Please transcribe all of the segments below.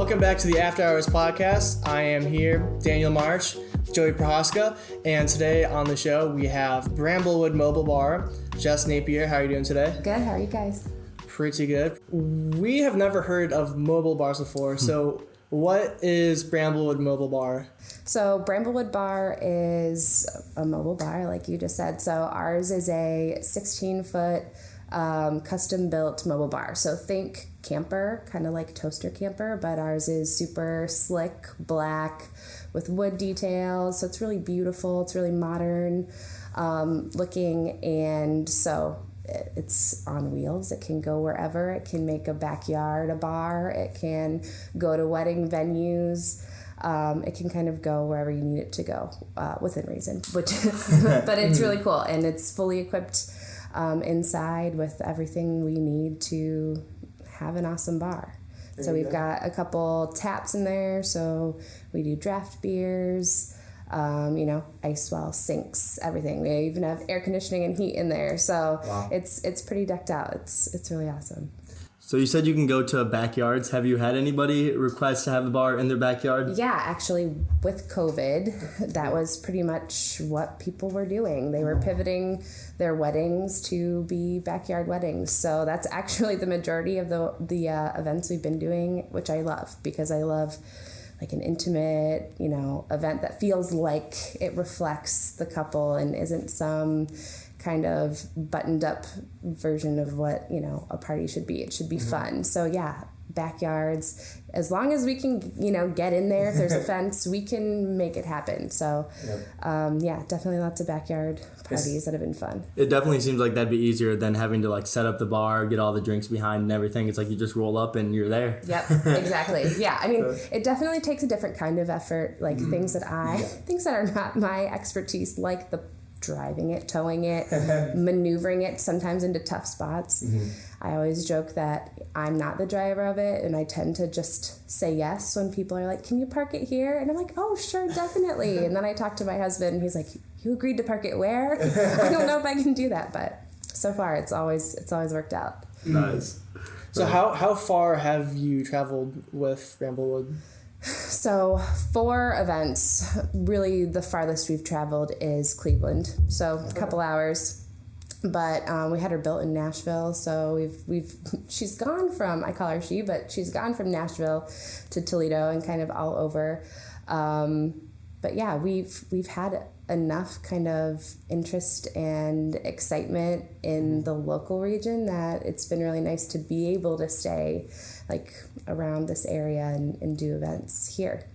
Welcome back to the After Hours podcast. I am here, Daniel March, Joey Prohaska, and today on the show we have Bramblewood Mobile Bar, Jess Napier. How are you doing today? Good. How are you guys? Pretty good. We have never heard of mobile bars before, so what is Bramblewood Mobile Bar? So Bramblewood Bar is a mobile bar, like you just said. So ours is a 16-foot custom-built mobile bar. So think camper, kind of like toaster camper, but ours is super slick, black, with wood details. So it's really beautiful. It's really modern looking, and so it's on wheels. It can go wherever. It can make a backyard a bar. It can go to wedding venues. It can kind of go wherever you need it to go within reason, but it's really cool, and it's fully equipped inside with everything we need to have an awesome bar. So we've got a couple taps in there, so we do draft beers, ice well, sinks, everything. We even have air conditioning and heat in there, so wow. It's pretty decked out. It's really awesome. So you said you can go to backyards. Have you had anybody request to have the bar in their backyard? Yeah, actually, with COVID, that was pretty much what people were doing. They were pivoting their weddings to be backyard weddings. So that's actually the majority of the events we've been doing, which I love, because I love like an intimate, event that feels like it reflects the couple and isn't some kind of buttoned up version of what, a party should be. It should be fun. So yeah, backyards, as long as we can, get in there, if there's a fence, we can make it happen. So definitely lots of backyard parties that have been fun. It definitely seems like that'd be easier than having to like set up the bar, get all the drinks behind and everything. It's like you just roll up and you're there. Yep, exactly. Yeah, I mean, it definitely takes a different kind of effort, like things that are not my expertise, like the driving it, towing it, maneuvering it sometimes into tough spots. I always joke that I'm not the driver of it, and I tend to just say yes when people are like, can you park it here? And I'm like, oh, sure, definitely. And then I talk to my husband, and he's like, you agreed to park it where? I don't know if I can do that, but so far it's always worked out. Nice. So how far have you traveled with Bramblewood? So 4 events, really the farthest we've traveled is Cleveland. So a couple hours, but we had her built in Nashville. So she's gone from, I call her she, but she's gone from Nashville to Toledo and kind of all over. But yeah, we've had enough kind of interest and excitement in the local region that it's been really nice to be able to stay like around this area and do events here.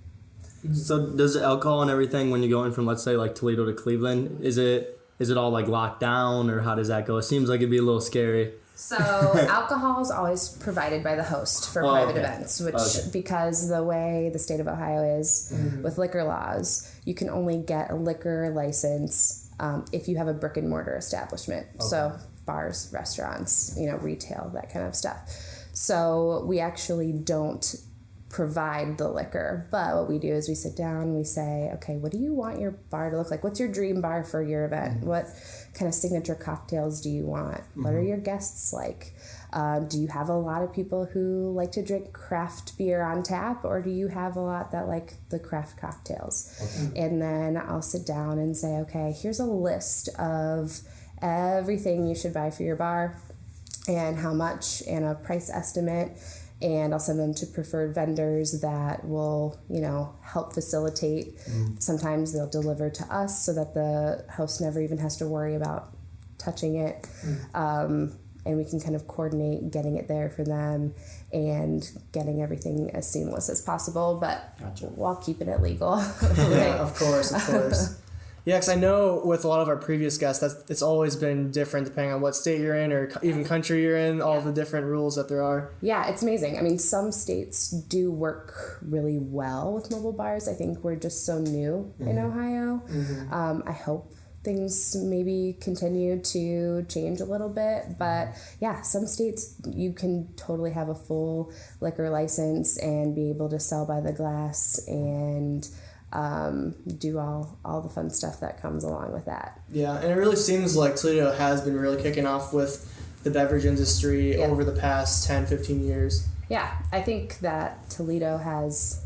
So does the alcohol and everything, when you're going from, let's say, like Toledo to Cleveland, is it all like locked down, or how does that go? It seems like it'd be a little scary. So alcohol is always provided by the host for private events, which because the way the state of Ohio is with liquor laws, you can only get a liquor license if you have a brick and mortar establishment. So bars, restaurants, retail, that kind of stuff. So we actually don't provide the liquor, but what we do is we sit down, we say, okay, what do you want your bar to look like? What's your dream bar for your event? What kind of signature cocktails do you want? What are your guests like? Do you have a lot of people who like to drink craft beer on tap, or do you have a lot that like the craft cocktails? And then I'll sit down and say, okay, here's a list of everything you should buy for your bar and how much, and a price estimate. And I'll send them to preferred vendors that will, help facilitate. Sometimes they'll deliver to us so that the host never even has to worry about touching it. And we can kind of coordinate getting it there for them and getting everything as seamless as possible, but while keeping it legal. Yeah, of course. Yeah, because I know with a lot of our previous guests, it's always been different depending on what state you're in or even country you're in, all the different rules that there are. Yeah, it's amazing. I mean, some states do work really well with mobile bars. I think we're just so new in Ohio. I hope things maybe continue to change a little bit, but yeah, some states you can totally have a full liquor license and be able to sell by the glass and do all the fun stuff that comes along with that. Yeah, and it really seems like Toledo has been really kicking off with the beverage industry over the past 10, 15 years. Yeah, I think that Toledo has,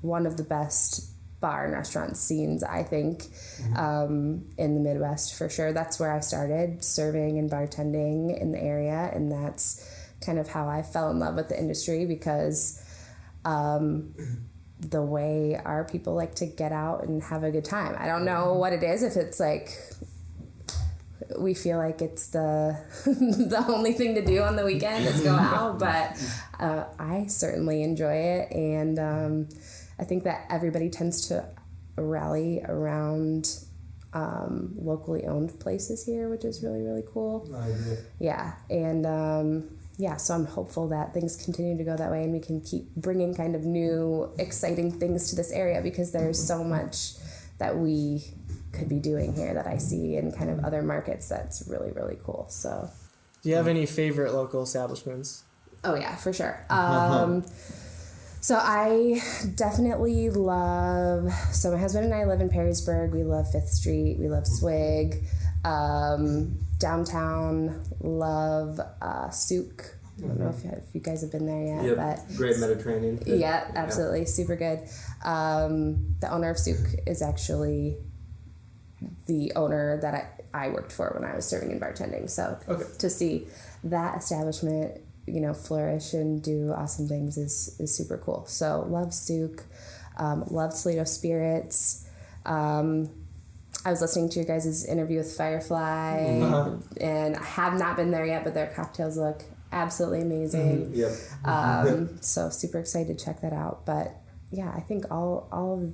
one of the best bar and restaurant scenes, I think, in the Midwest for sure. That's where I started serving and bartending in the area, and that's kind of how I fell in love with the industry because the way our people like to get out and have a good time. I don't know what it is, if it's like we feel like it's the the only thing to do on the weekend is go out, but I certainly enjoy it, and I think that everybody tends to rally around locally owned places here, which is really, really cool. I agree. Yeah, and so I'm hopeful that things continue to go that way and we can keep bringing kind of new, exciting things to this area because there's so much that we could be doing here that I see in kind of other markets that's really, really cool. So, do you have any favorite local establishments? Oh, yeah, for sure. So I definitely love, so my husband and I live in Perrysburg. We love 5th Street. We love Swig. Downtown, love Souk. I don't know if you guys have been there yet. But great Mediterranean food. Yeah, absolutely. Yeah. Super good. The owner of Souk is actually the owner that I worked for when I was serving and bartending. So to see that establishment, flourish and do awesome things is super cool. So love Souk, love Toledo Spirits. I was listening to your guys' interview with Firefly, and I have not been there yet, but their cocktails look absolutely amazing. So super excited to check that out. But yeah, I think all of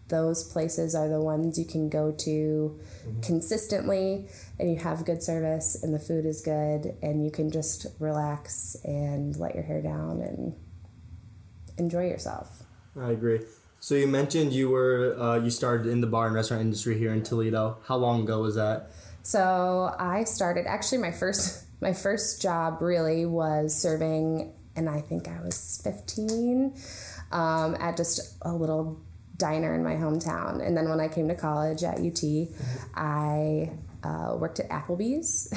those places are the ones you can go to consistently, and you have good service and the food is good and you can just relax and let your hair down and enjoy yourself. I agree. So you mentioned you started in the bar and restaurant industry here in Toledo. How long ago was that? So I started, actually my first job really was serving, and I think I was 15, at just a little diner in my hometown. And then when I came to college at UT, I worked at Applebee's,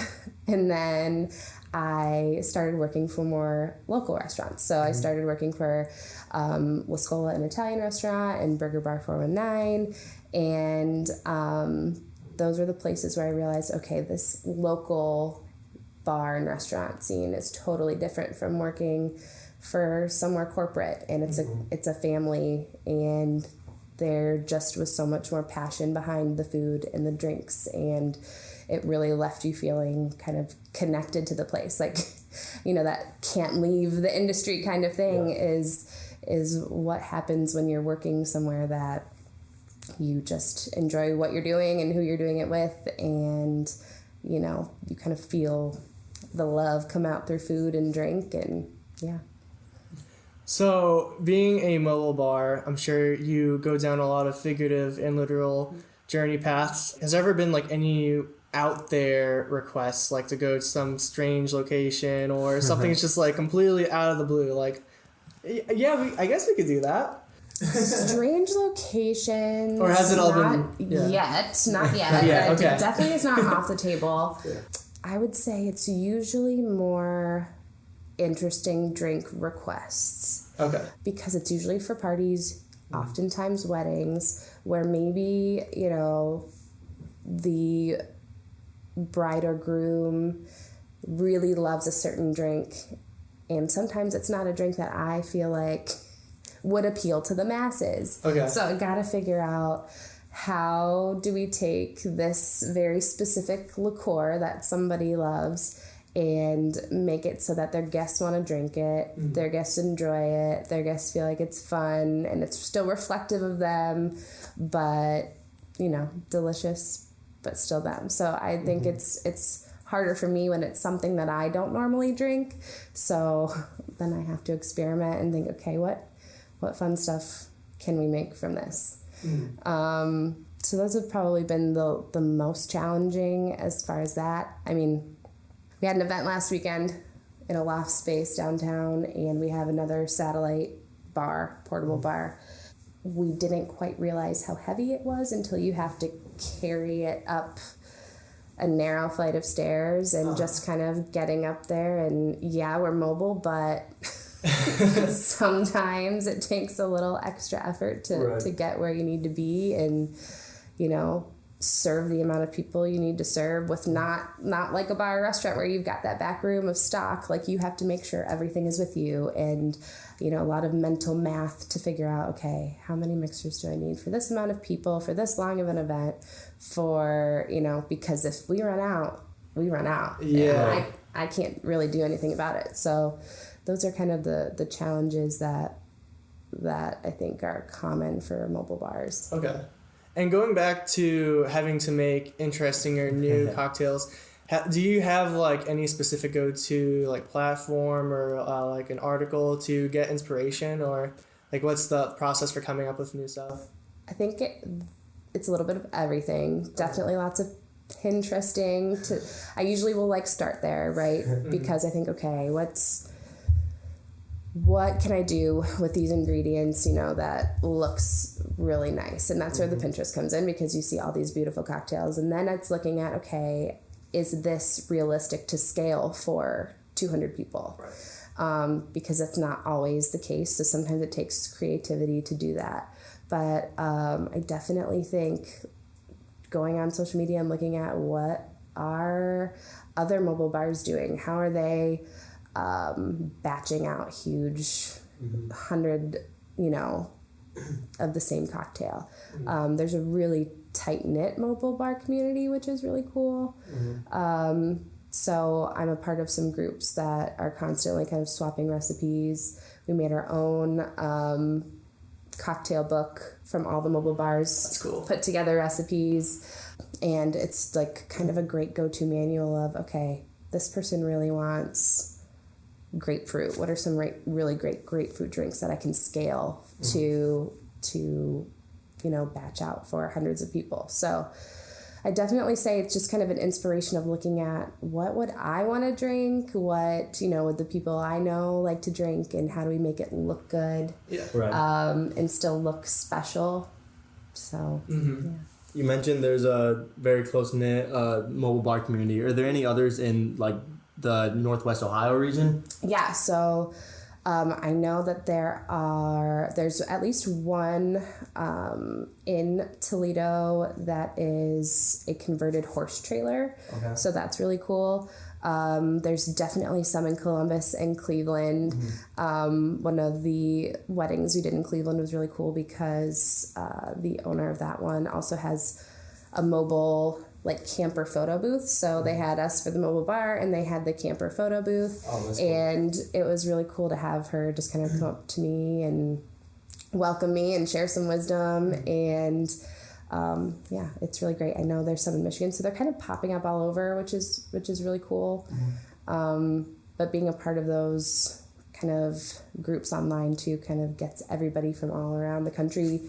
and then I started working for more local restaurants. So I started working for La Scola, an Italian restaurant, and Burger Bar 419. And those were the places where I realized, okay, this local bar and restaurant scene is totally different from working for somewhere corporate. And it's a family, and there just was so much more passion behind the food and the drinks, and it really left you feeling kind of connected to the place. Like, that can't leave the industry kind of thing is what happens when you're working somewhere that you just enjoy what you're doing and who you're doing it with, and, you kind of feel the love come out through food and drink, and yeah. So, being a mobile bar, I'm sure you go down a lot of figurative and literal journey paths. Has there ever been any out there requests, like to go to some strange location or something that's just completely out of the blue? I guess we could do that. Strange locations. Or has it all been? Yet. Not yet. Yeah, okay. It definitely is not off the table. Yeah. I would say it's usually more interesting drink requests. Okay. Because it's usually for parties, oftentimes weddings, where maybe, the bride or groom really loves a certain drink, and sometimes it's not a drink that I feel like would appeal to the masses. Okay. So I gotta figure out, how do we take this very specific liqueur that somebody loves and make it so that their guests want to drink it, their guests enjoy it, their guests feel like it's fun, and it's still reflective of them, but, delicious, but still them. So I think it's harder for me when it's something that I don't normally drink. So then I have to experiment and think, okay, what fun stuff can we make from this? So those have probably been the most challenging as far as that. We had an event last weekend in a loft space downtown, and we have another satellite bar, portable bar. We didn't quite realize how heavy it was until you have to carry it up a narrow flight of stairs and just kind of getting up there. And yeah, we're mobile, but sometimes it takes a little extra effort to get where you need to be and, you know, serve the amount of people you need to serve with not like a bar or restaurant where you've got that back room of stock. Like, you have to make sure everything is with you, and, you know, a lot of mental math to figure out, okay, how many mixers do I need for this amount of people, for this long of an event, for, you know, because if we run out, we run out. Yeah. I can't really do anything about it. So those are kind of the challenges that I think are common for mobile bars. Okay. And going back to having to make interesting or new cocktails, do you have like any specific go-to like platform or like an article to get inspiration, or like what's the process for coming up with new stuff? I think it's a little bit of everything. Definitely lots of Pinteresting. I usually will like start there, right? Because I think, okay, what can I do with these ingredients, you know, that looks really nice? And that's where the Pinterest comes in, because you see all these beautiful cocktails. And then it's looking at, okay, is this realistic to scale for 200 people? Right. Because that's not always the case. So sometimes it takes creativity to do that. But I definitely think going on social media and looking at what are other mobile bars doing? How are they batching out huge 100, you know, of the same cocktail. There's a really tight-knit mobile bar community, which is really cool. So I'm a part of some groups that are constantly kind of swapping recipes. We made our own cocktail book from all the mobile bars. That's cool. Put together recipes, and it's like kind of a great go-to manual of, okay, this person really wants grapefruit. What are some really great grapefruit drinks that I can scale to you know, batch out for hundreds of people? So I definitely say it's just kind of an inspiration of looking at what would I want to drink, what, you know, would the people I know like to drink, and how do we make it look good, and still look special. So yeah. You mentioned there's a very close-knit mobile bar community. Are there any others in like the Northwest Ohio region? Yeah, so I know that there's at least one in Toledo that is a converted horse trailer. Okay. So that's really cool. There's definitely some in Columbus and Cleveland. One of the weddings we did in Cleveland was really cool because the owner of that one also has a mobile like camper photo booth. So they had us for the mobile bar and they had the camper photo booth. Oh, that's cool. And it was really cool to have her just kind of come up to me and welcome me and share some wisdom. And yeah, it's really great. I know there's some in Michigan, so they're kind of popping up all over, which is really cool. But being a part of those kind of groups online too kind of gets everybody from all around the country.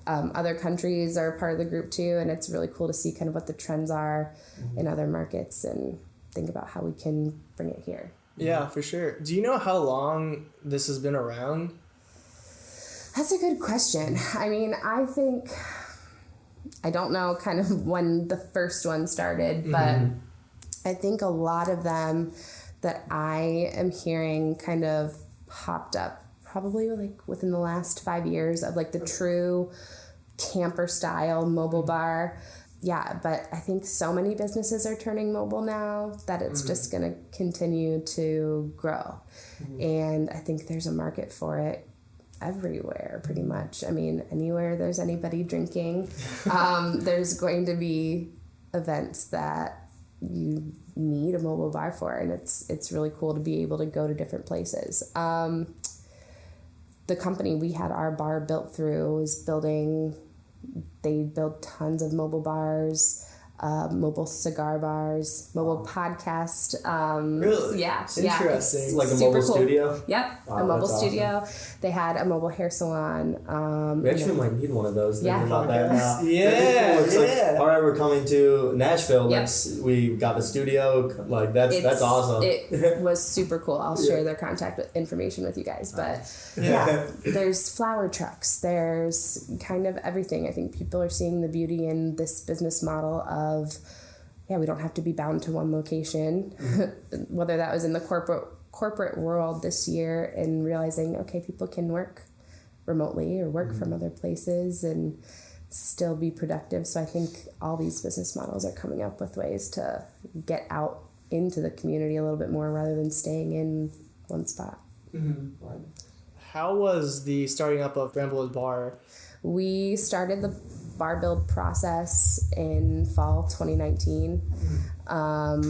Other countries are part of the group too, and it's really cool to see kind of what the trends are in other markets and think about how we can bring it here. Yeah, for sure. Do you know how long this has been around? That's a good question. I mean, I don't know kind of when the first one started, but I think a lot of them that I am hearing kind of popped up probably like within the last 5 years of like the true camper style mobile bar. Yeah, but I think so many businesses are turning mobile now that it's just going to continue to grow. And I think there's a market for it everywhere, pretty much. I mean, anywhere there's anybody drinking, there's going to be events that you need a mobile bar for, and it's really cool to be able to go to different places. The company we had our bar built through was they build tons of mobile bars, mobile cigar bars, mobile podcast. Really? Yeah. Interesting. Yeah, like a super mobile cool. studio? Yep. Wow, a mobile that's studio. awesome. They had a mobile hair salon. We actually might need one of those. Yeah. Thinking about that now. Yeah, It's like, all right, we're coming to Nashville. Yep. We got the studio. Like that's awesome. It was super cool. I'll share their contact information with you guys. But yeah, there's flower trucks. There's kind of everything. I think people are seeing the beauty in this business model of, we don't have to be bound to one location, whether that was in the corporate world this year, and realizing, okay, people can work remotely or work from other places and still be productive. So I think all these business models are coming up with ways to get out into the community a little bit more rather than staying in one spot. How was the starting up of Bramblewood Bar? We started the bar build process in fall 2019.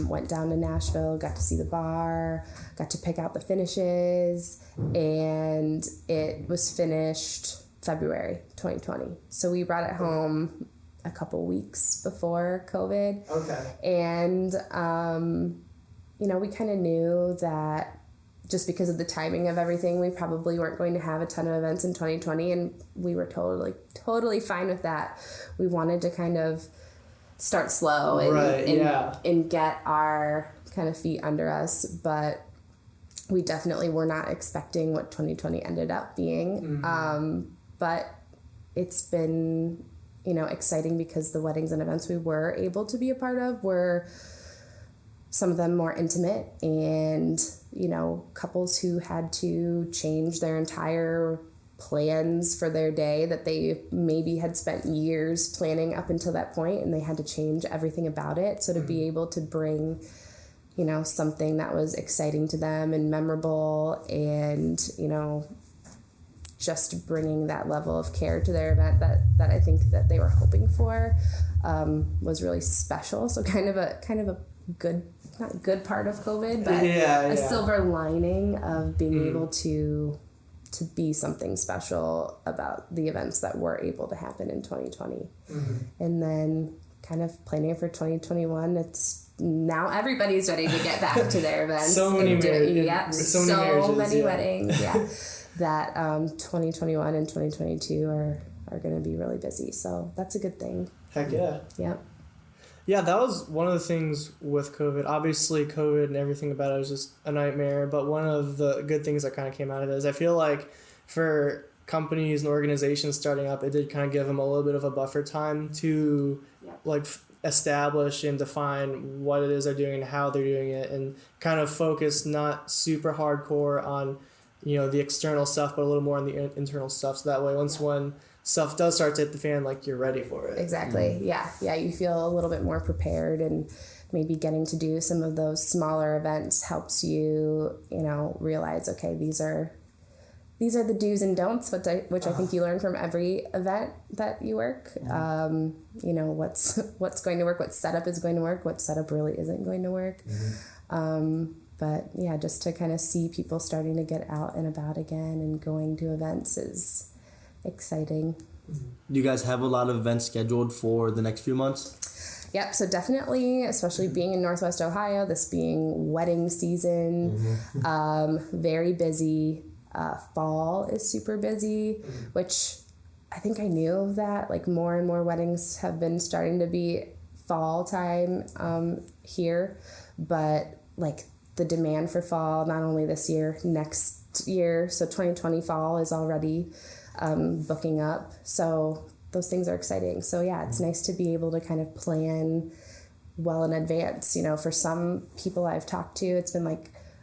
Went down to Nashville, got to see the bar, got to pick out the finishes, and it was finished February 2020. So we brought it home a couple weeks before COVID. Okay. And, we kind of knew that just because of the timing of everything, we probably weren't going to have a ton of events in 2020, and we were totally fine with that. We wanted to kind of start slow and get our kind of feet under us, but we definitely were not expecting what 2020 ended up being. But it's been, exciting because the weddings and events we were able to be a part of were some of them more intimate, and couples who had to change their entire plans for their day that they maybe had spent years planning up until that point, and they had to change everything about it. So to be able to bring something that was exciting to them and memorable, and just bringing that level of care to their event that I think that they were hoping for was really special. So kind of a good, not good part of COVID, but a silver lining of being able to be something special about the events that were able to happen in 2020. And then kind of planning for 2021, it's now everybody's ready to get back to their events. So many weddings. Yeah. That 2021 and 2022 are going to be really busy. So that's a good thing. Heck yeah. Yep. Yeah, that was one of the things with COVID. Obviously, COVID and everything about it was just a nightmare. But one of the good things that kind of came out of it is I feel like for companies and organizations starting up, it did kind of give them a little bit of a buffer time to establish and define what it is they're doing and how they're doing it, and kind of focus not super hardcore on the external stuff, but a little more on the internal stuff. So that way, when stuff does start to hit the fan, you're ready for it. Exactly. Yeah. You feel a little bit more prepared, and maybe getting to do some of those smaller events helps you, realize, okay, these are the do's and don'ts, which I think you learn from every event that you work. What's going to work, what setup is going to work, what setup really isn't going to work. But yeah, just to kind of see people starting to get out and about again and going to events is exciting. Do you guys have a lot of events scheduled for the next few months? Yep, so definitely, especially being in Northwest Ohio, this being wedding season, very busy. Fall is super busy, which I think I knew that more and more weddings have been starting to be fall time here, but the demand for fall, not only this year, next year, so 2020 fall is already booking up. So those things are exciting. So yeah, it's nice to be able to kind of plan well in advance. For some people I've talked to, it's been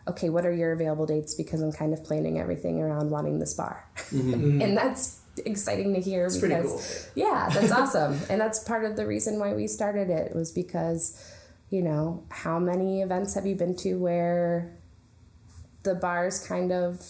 okay, what are your available dates? Because I'm kind of planning everything around wanting this bar. And that's exciting to hear. It's pretty cool. Yeah, that's awesome. And that's part of the reason why we started it, was because how many events have you been to where the bar's kind of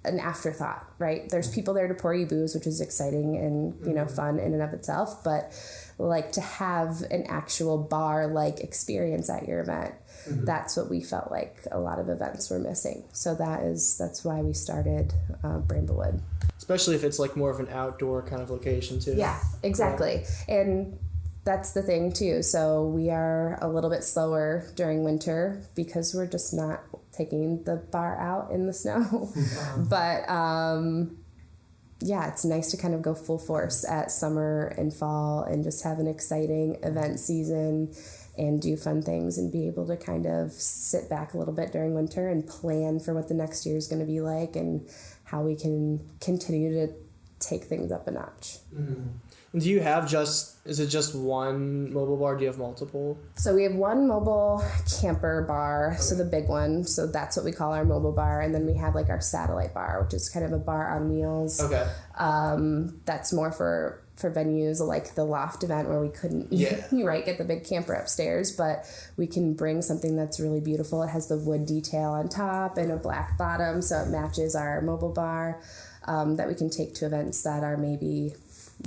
an afterthought, right? There's people there to pour you booze, which is exciting and, fun in and of itself, but to have an actual bar-like experience at your event, that's what we felt like a lot of events were missing. So that's why we started Bramblewood. Especially if it's more of an outdoor kind of location too. Yeah, exactly. Yeah. And that's the thing too. So we are a little bit slower during winter because we're just not taking the bar out in the snow. But it's nice to kind of go full force at summer and fall and just have an exciting event season and do fun things and be able to kind of sit back a little bit during winter and plan for what the next year is going to be like and how we can continue to take things up a notch. Do you have is it just one mobile bar? Do you have multiple? So we have one mobile camper bar, so the big one. So that's what we call our mobile bar. And then we have like our satellite bar, which is kind of a bar on wheels. Okay. That's more for venues like the Loft event where we couldn't, get the big camper upstairs, but we can bring something that's really beautiful. It has the wood detail on top and a black bottom, so it matches our mobile bar, that we can take to events that are maybe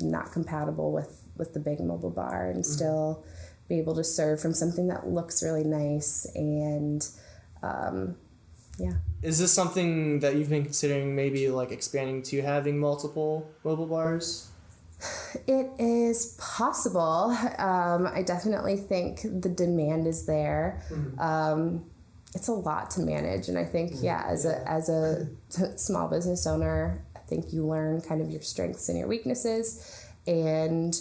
not compatible with the big mobile bar and still be able to serve from something that looks really nice. And Is this something that you've been considering maybe like expanding to having multiple mobile bars? It is possible. I definitely think the demand is there. It's a lot to manage, and I think as a small business owner, I think you learn kind of your strengths and your weaknesses, and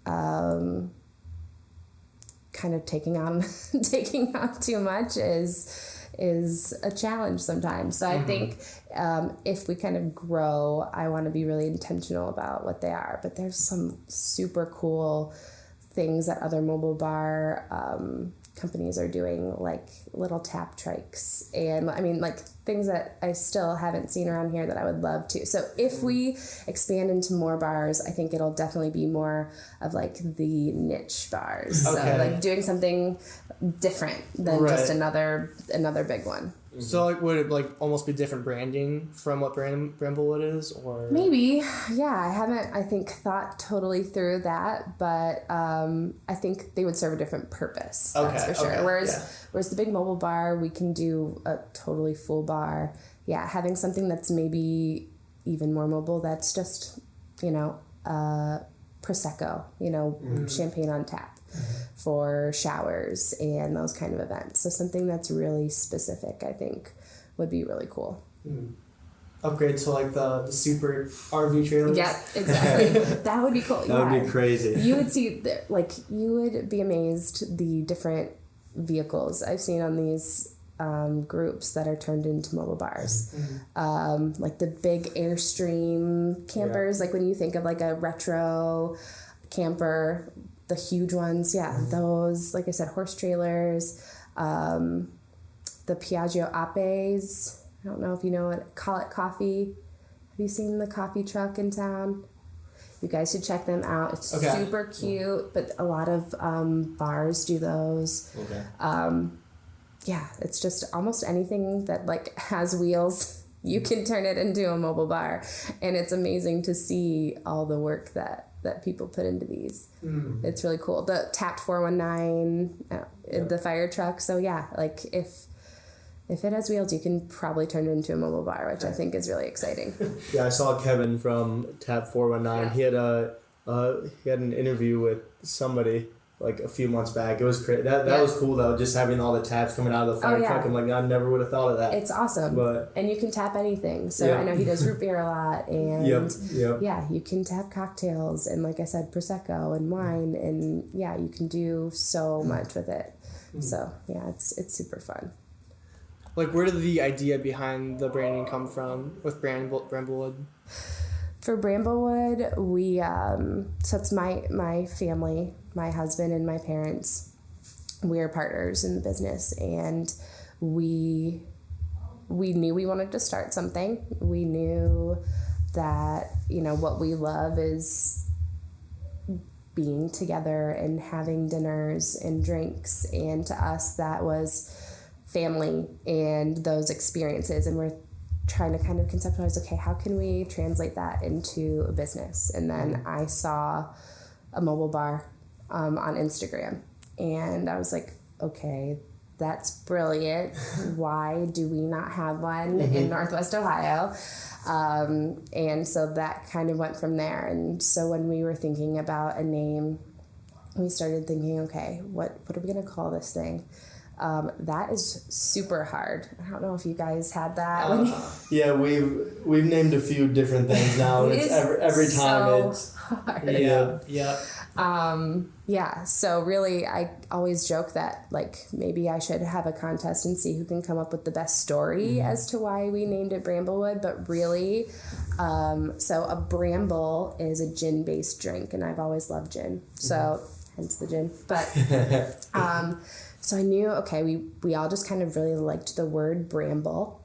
kind of taking on too much is a challenge sometimes. So I think if we kind of grow, I want to be really intentional about what they are. But there's some super cool things that other mobile bar companies are doing, like little tap trikes, and I mean like things that I still haven't seen around here that I would love to. So if we expand into more bars, I think it'll definitely be more of like the niche bars. Okay. So like doing something different than just another big one. So like would it like almost be different branding from what Bramblewood is, or maybe? Yeah, I haven't thought totally through that, but I think they would serve a different purpose. That's for sure. Whereas the big mobile bar, we can do a totally full bar. Yeah, having something that's maybe even more mobile, that's just Prosecco, champagne on tap for showers and those kind of events. So something that's really specific, I think, would be really cool. Upgrade to like the super RV trailers. Yeah, exactly. That would be cool. That would be crazy. You would see, you would be amazed the different vehicles I've seen on these groups that are turned into mobile bars. Like the big Airstream campers, like when you think of like a retro camper, the huge ones, those, like I said, horse trailers, the Piaggio Apes. I don't know if you know it. Call It Coffee. Have you seen the coffee truck in town? You guys should check them out. It's super cute, but a lot of bars do those. It's just almost anything that like has wheels, you can turn it into a mobile bar, and it's amazing to see all the work that people put into these. It's really cool. The Tapped 419, the fire truck. So like if it has wheels, you can probably turn it into a mobile bar, which I think is really exciting. I saw Kevin from Tap 419. He had an interview with somebody like a few months back. It was crazy. That was cool though, just having all the taps coming out of the fire truck. I'm like, I never would have thought of that. It's awesome. And you can tap anything. So I know he does root beer a lot, and you can tap cocktails, and like I said, Prosecco and wine, and you can do so much with it. So it's super fun. Like, where did the idea behind the branding come from with Bramblewood? For Bramblewood, we so it's my family, my husband and my parents. We are partners in the business, and we knew we wanted to start something. We knew that what we love is being together and having dinners and drinks, and to us that was family and those experiences, and we're trying to kind of conceptualize, okay, how can we translate that into a business? And then I saw a mobile bar on Instagram, and I was like, okay, that's brilliant. Why do we not have one in Northwest Ohio? And so that kind of went from there. And so when we were thinking about a name, we started thinking, okay, what are we going to call this thing? That is super hard. I don't know if you guys had that. We've named a few different things now. And it's every time so it's hard. So really, I always joke that like maybe I should have a contest and see who can come up with the best story as to why we named it Bramblewood. But really, So a Bramble is a gin-based drink, and I've always loved gin. So hence the gin. But so I knew, okay, we all just kind of really liked the word Bramble.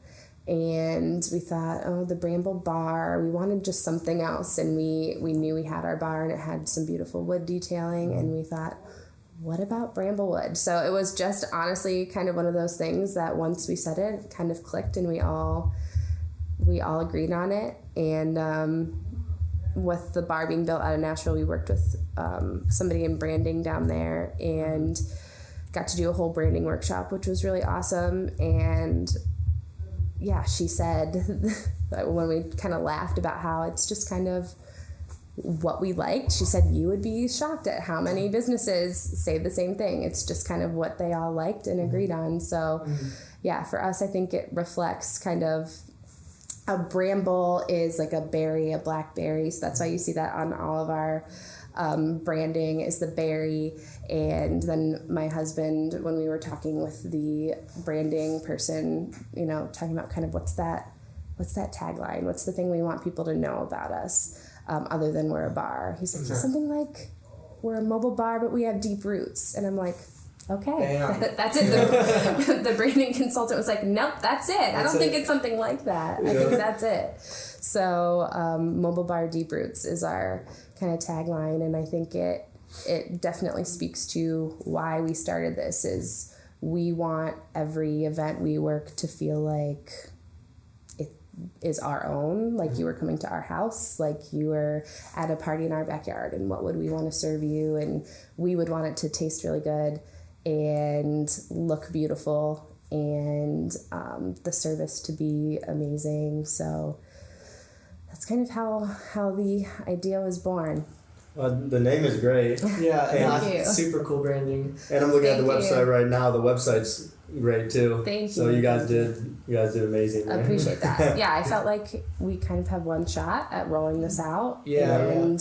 And we thought, oh, the Bramble Bar. We wanted just something else. And we knew we had our bar, and it had some beautiful wood detailing. And we thought, what about Bramblewood? So it was just honestly kind of one of those things that once we said it kind of clicked, and we all agreed on it. And with the bar being built out of Nashville, we worked with somebody in branding down there and got to do a whole branding workshop, which was really awesome. And yeah, she said that when we kind of laughed about how it's just kind of what we liked, she said, you would be shocked at how many businesses say the same thing. It's just kind of what they all liked and agreed on. So yeah, for us, I think it reflects kind of a bramble is like a berry, a blackberry. So that's why you see that on all of our branding is the berry. And then my husband, when we were talking with the branding person, talking about kind of what's that tagline? What's the thing we want people to know about us? Other than we're a bar. He's like, something like we're a mobile bar, but we have deep roots. And I'm like, okay, that's it. The branding consultant was like, nope, that's it. I don't think it's something like that. I think that's it. So mobile bar deep roots is our kind of tagline. And I think it definitely speaks to why we started this is we want every event we work to feel like is our own, like you were coming to our house, like you were at a party in our backyard, and what would we want to serve you, and we would want it to taste really good and look beautiful, and the service to be amazing. So that's kind of how the idea was born. The name is great. Yeah, Thank you. Super cool branding. And I'm looking at the website right now. The website's great too. Thank you. So you guys did amazing. I appreciate that. Yeah, I felt like we kind of have one shot at rolling this out. Yeah. And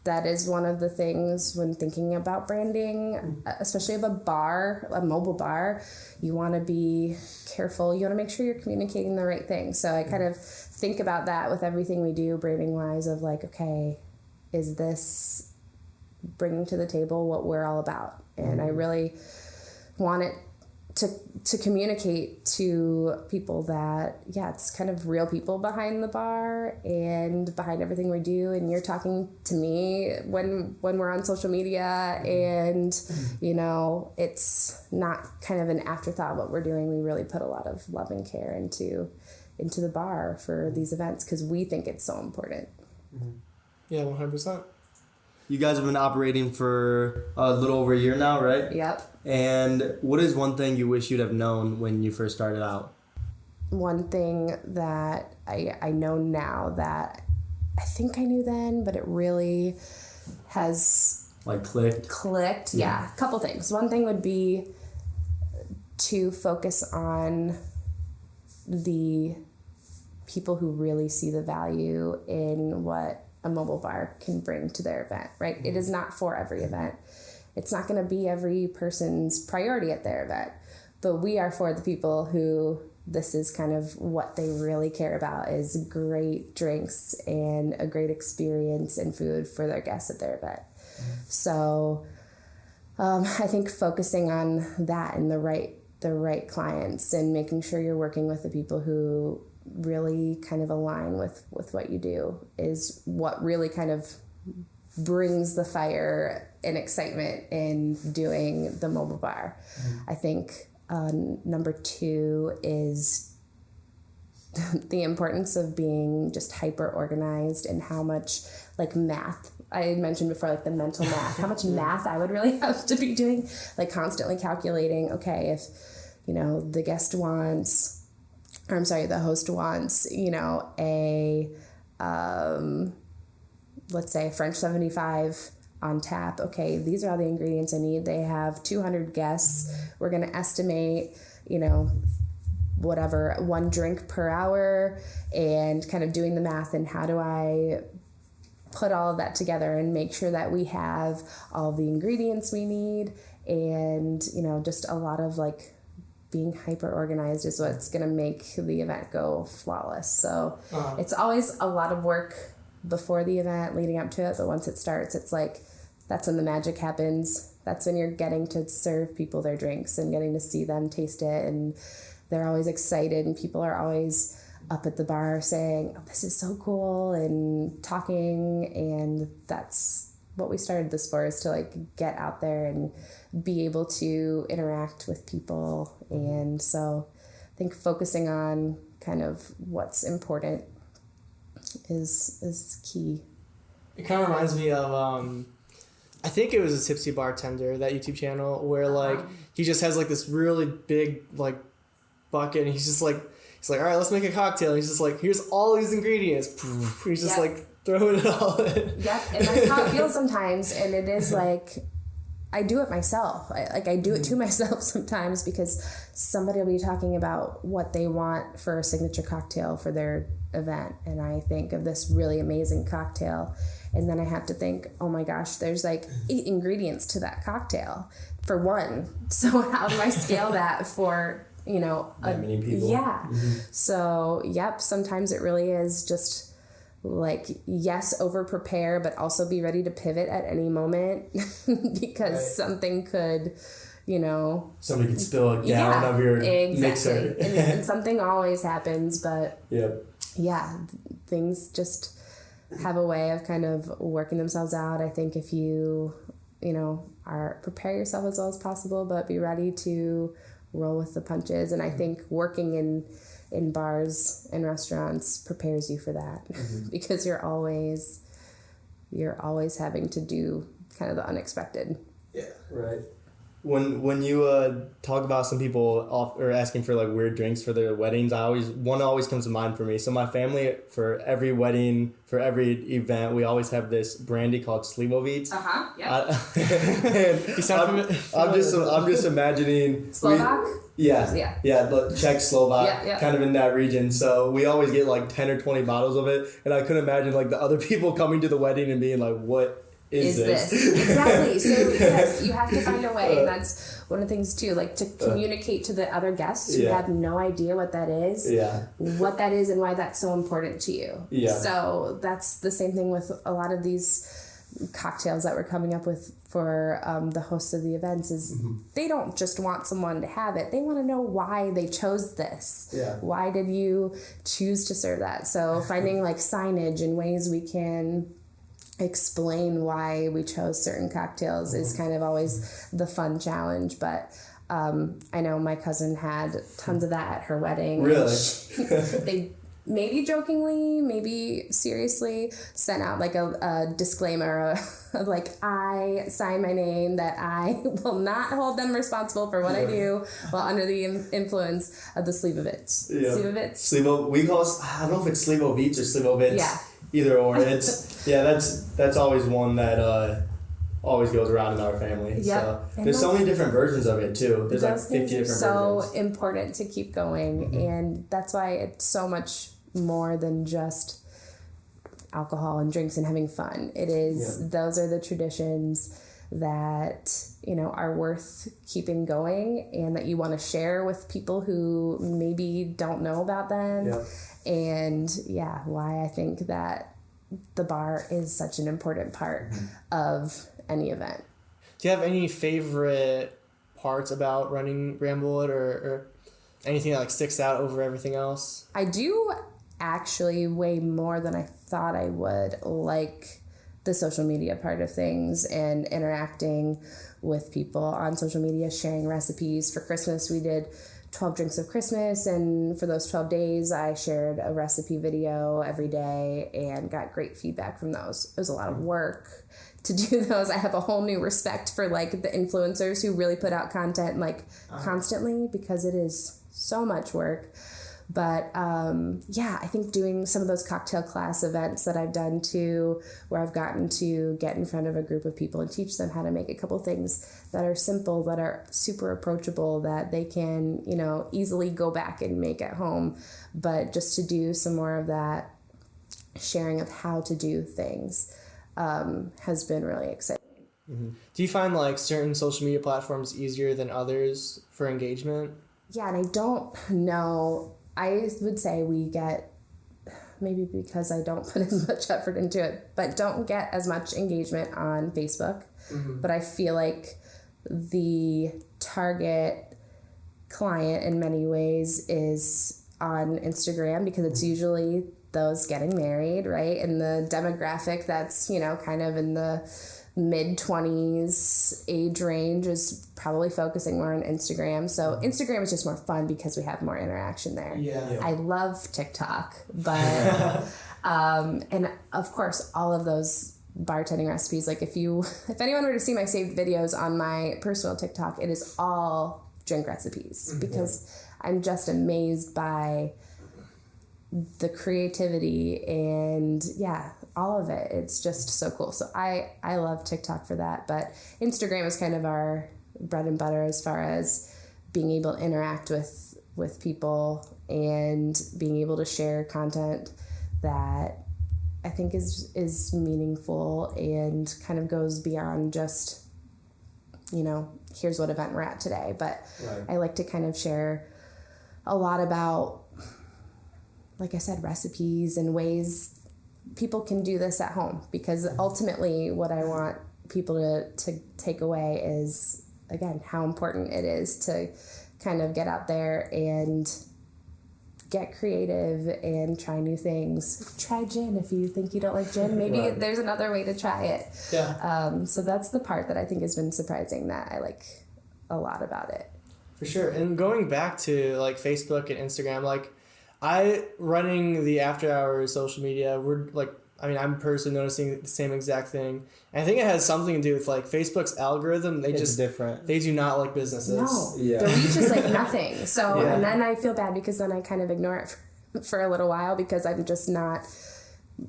that is one of the things when thinking about branding, especially of a bar, a mobile bar, you want to be careful. You want to make sure you're communicating the right thing. So I kind of think about that with everything we do branding wise of like, okay, is this bringing to the table what we're all about? And I really want it to communicate to people that, yeah, it's kind of real people behind the bar and behind everything we do. And you're talking to me when we're on social media, and, it's not kind of an afterthought what we're doing. We really put a lot of love and care into the bar for these events because we think it's so important. Yeah, 100%. You guys have been operating for a little over a year now, right? Yep. And what is one thing you wish you'd have known when you first started out? One thing that I know now that I think I knew then, but it really has... Like clicked? Clicked, yeah. A couple things. One thing would be to focus on the people who really see the value in what a mobile bar can bring to their event, right? It is not for every event. It's not going to be every person's priority at their event, but we are for the people who this is kind of what they really care about is great drinks and a great experience and food for their guests at their event. So I think focusing on that and the right clients and making sure you're working with the people who really kind of align with what you do is what really kind of brings the fire and excitement in doing the mobile bar. I think number 2 is the importance of being just hyper organized and how much like math I mentioned before, like the mental math, how much math I would really have to be doing, like constantly calculating, okay, if the guest wants, or I'm sorry, the host wants, let's say a French 75 on tap. Okay, these are all the ingredients I need. They have 200 guests. We're going to estimate, whatever, 1 drink per hour, and kind of doing the math and how do I put all of that together and make sure that we have all the ingredients we need and, just a lot of like being hyper organized is what's going to make the event go flawless. So it's always a lot of work before the event, leading up to it. But once it starts, it's like, that's when the magic happens. That's when you're getting to serve people their drinks and getting to see them taste it. And they're always excited, and people are always up at the bar saying, oh, this is so cool, and talking. And that's what we started this for, is to like get out there and be able to interact with people. And so I think focusing on kind of what's important is key. It kind of reminds me of I think it was a Tipsy Bartender, that YouTube channel, where like he just has like this really big like bucket, and he's like, all right, let's make a cocktail. He's just like, here's all these ingredients. He's just like throwing it all in. Yep, and that's how it feels sometimes. And it is like, I do it myself. I do it to myself sometimes, because somebody will be talking about what they want for a signature cocktail for their event, and I think of this really amazing cocktail, and then I have to think, oh my gosh, there's like 8 ingredients to that cocktail for one. So how do I scale that for, that many people? Yeah. So, yep, sometimes it really is just like, yes, over prepare, but also be ready to pivot at any moment because something could, somebody could spill a gallon of your mixer. and something always happens, but yeah, things just have a way of kind of working themselves out. I think if you, prepare yourself as well as possible, but be ready to roll with the punches. And I think working in bars and restaurants prepares you for that because you're always having to do kind of the unexpected. Yeah, right. When you talk about some people or asking for like weird drinks for their weddings, one always comes to mind for me. So my family, for every wedding, for every event, we always have this brandy called Slivovitz. Yeah. I'm just imagining Slovak. Czech, Slovak, kind of in that region. So we always get like 10 or 20 bottles of it, and I couldn't imagine like the other people coming to the wedding and being like, what is this? Exactly. So yes, you have to find a way, and that's one of the things too, like to communicate to the other guests who have no idea what that is, what that is, and why that's so important to you. Yeah. So that's the same thing with a lot of these cocktails that we're coming up with for the hosts of the events. Is they don't just want someone to have it; they want to know why they chose this. Yeah. Why did you choose to serve that? So finding like signage and ways we can explain why we chose certain cocktails is kind of always the fun challenge. But I know my cousin had tons of that at her wedding. Really? They maybe jokingly, maybe seriously sent out like a disclaimer of like, I sign my name that I will not hold them responsible for what I do while under the influence of the Slivovitz. Yeah. Slivovitz? We call it, I don't know if it's Slivovitz or Slivovitz. Yeah. Either or. It's that's always one that always goes around in our family. Yep. So there's so many different versions of it too. There's like 50 different versions. So important to keep going, and that's why it's so much more than just alcohol and drinks and having fun. It is those are the traditions that are worth keeping going, and that you want to share with people who maybe don't know about them. Yeah. And why I think that the bar is such an important part of any event. Do you have any favorite parts about running Bramblewood or anything that like sticks out over everything else? I do actually way more than I thought I would like the social media part of things and interacting with people on social media, sharing recipes. For Christmas, we did 12 drinks of Christmas, and for those 12 days I shared a recipe video every day and got great feedback from those. It was a lot of work to do those. I have a whole new respect for like the influencers who really put out content like constantly, because it is so much work. But I think doing some of those cocktail class events that I've done too, where I've gotten to get in front of a group of people and teach them how to make a couple things that are simple, that are super approachable, that they can, easily go back and make at home. But just to do some more of that sharing of how to do things has been really exciting. Mm-hmm. Do you find like certain social media platforms easier than others for engagement? yeah, and I don't know. I would say we get, maybe because I don't put as much effort into it, but don't get as much engagement on Facebook. Mm-hmm. But I feel like the target client in many ways is on Instagram, because it's usually those getting married, right? And the demographic that's, kind of in the mid-20s age range is probably focusing more on Instagram. So Instagram is just more fun because we have more interaction there. Yeah. I love TikTok, but and of course all of those bartending recipes, like if anyone were to see my saved videos on my personal TikTok, it is all drink recipes, because I'm just amazed by the creativity and all of it. It's just so cool. So I love TikTok for that, but Instagram is kind of our bread and butter as far as being able to interact with people and being able to share content that I think is meaningful and kind of goes beyond just, here's what event we're at today. But right. I like to kind of share a lot about, like I said, recipes and ways people can do this at home, because ultimately what I want people to take away is, again, how important it is to kind of get out there and get creative and try new things. Try gin if you think you don't like gin. Maybe right. There's another way to try it. Yeah. So that's the part that I think has been surprising that I like a lot about it. For sure. And going back to like Facebook and Instagram, like running the after hours social media, I'm personally noticing the same exact thing. And I think it has something to do with like Facebook's algorithm. It's different. They do not like businesses. No, the reach is like nothing. So, and then I feel bad because then I kind of ignore it for a little while because I'm just not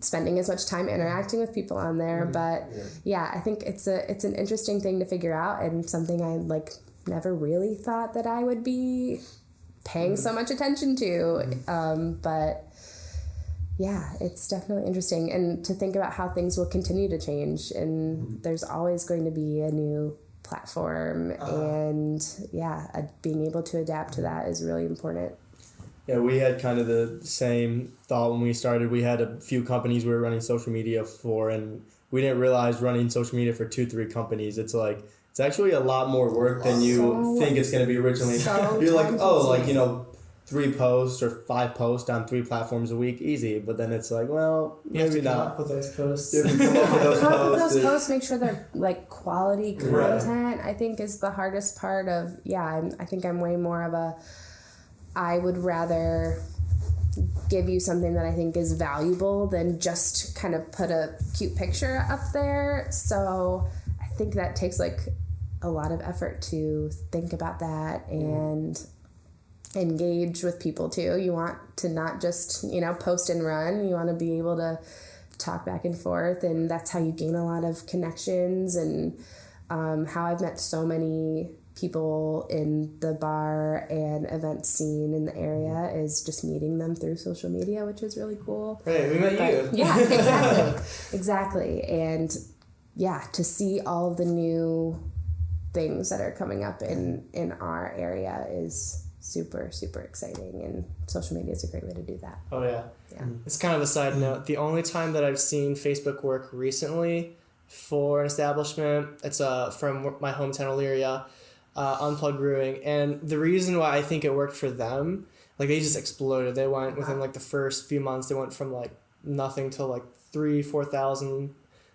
spending as much time interacting with people on there. Mm-hmm. But I think it's an interesting thing to figure out, and something I like never really thought that I would be paying so much attention to. But yeah, it's definitely interesting, and to think about how things will continue to change, and there's always going to be a new platform, and being able to adapt to that is really important. Yeah, we had kind of the same thought when we started. We had a few companies we were running social media for, and we didn't realize running social media for 2-3 companies, it's actually a lot more work than you think it's going to be originally. You're like, 3 posts or 5 posts on 3 platforms a week, easy. But then it's like, well, maybe not. Come up with those posts. Come up with those posts. Make sure they're like quality content. I think is the hardest part of. I think I'm way more of I would rather give you something that I think is valuable than just kind of put a cute picture up there. So I think that takes like a lot of effort to think about that and engage with people too. You want to not just, post and run. You want to be able to talk back and forth, and that's how you gain a lot of connections. And how I've met so many people in the bar and event scene in the area is just meeting them through social media, which is really cool. Hey, we met you. Yeah, exactly. And to see all of the new things that are coming up in our area is super, super exciting, and social media is a great way to do that. Oh yeah. It's kind of a side note. The only time that I've seen Facebook work recently for an establishment, it's from my hometown Elyria, Unplugged Brewing, and the reason why I think it worked for them, like they just exploded. They went within like the first few months, they went from like nothing to like 3,000-4,000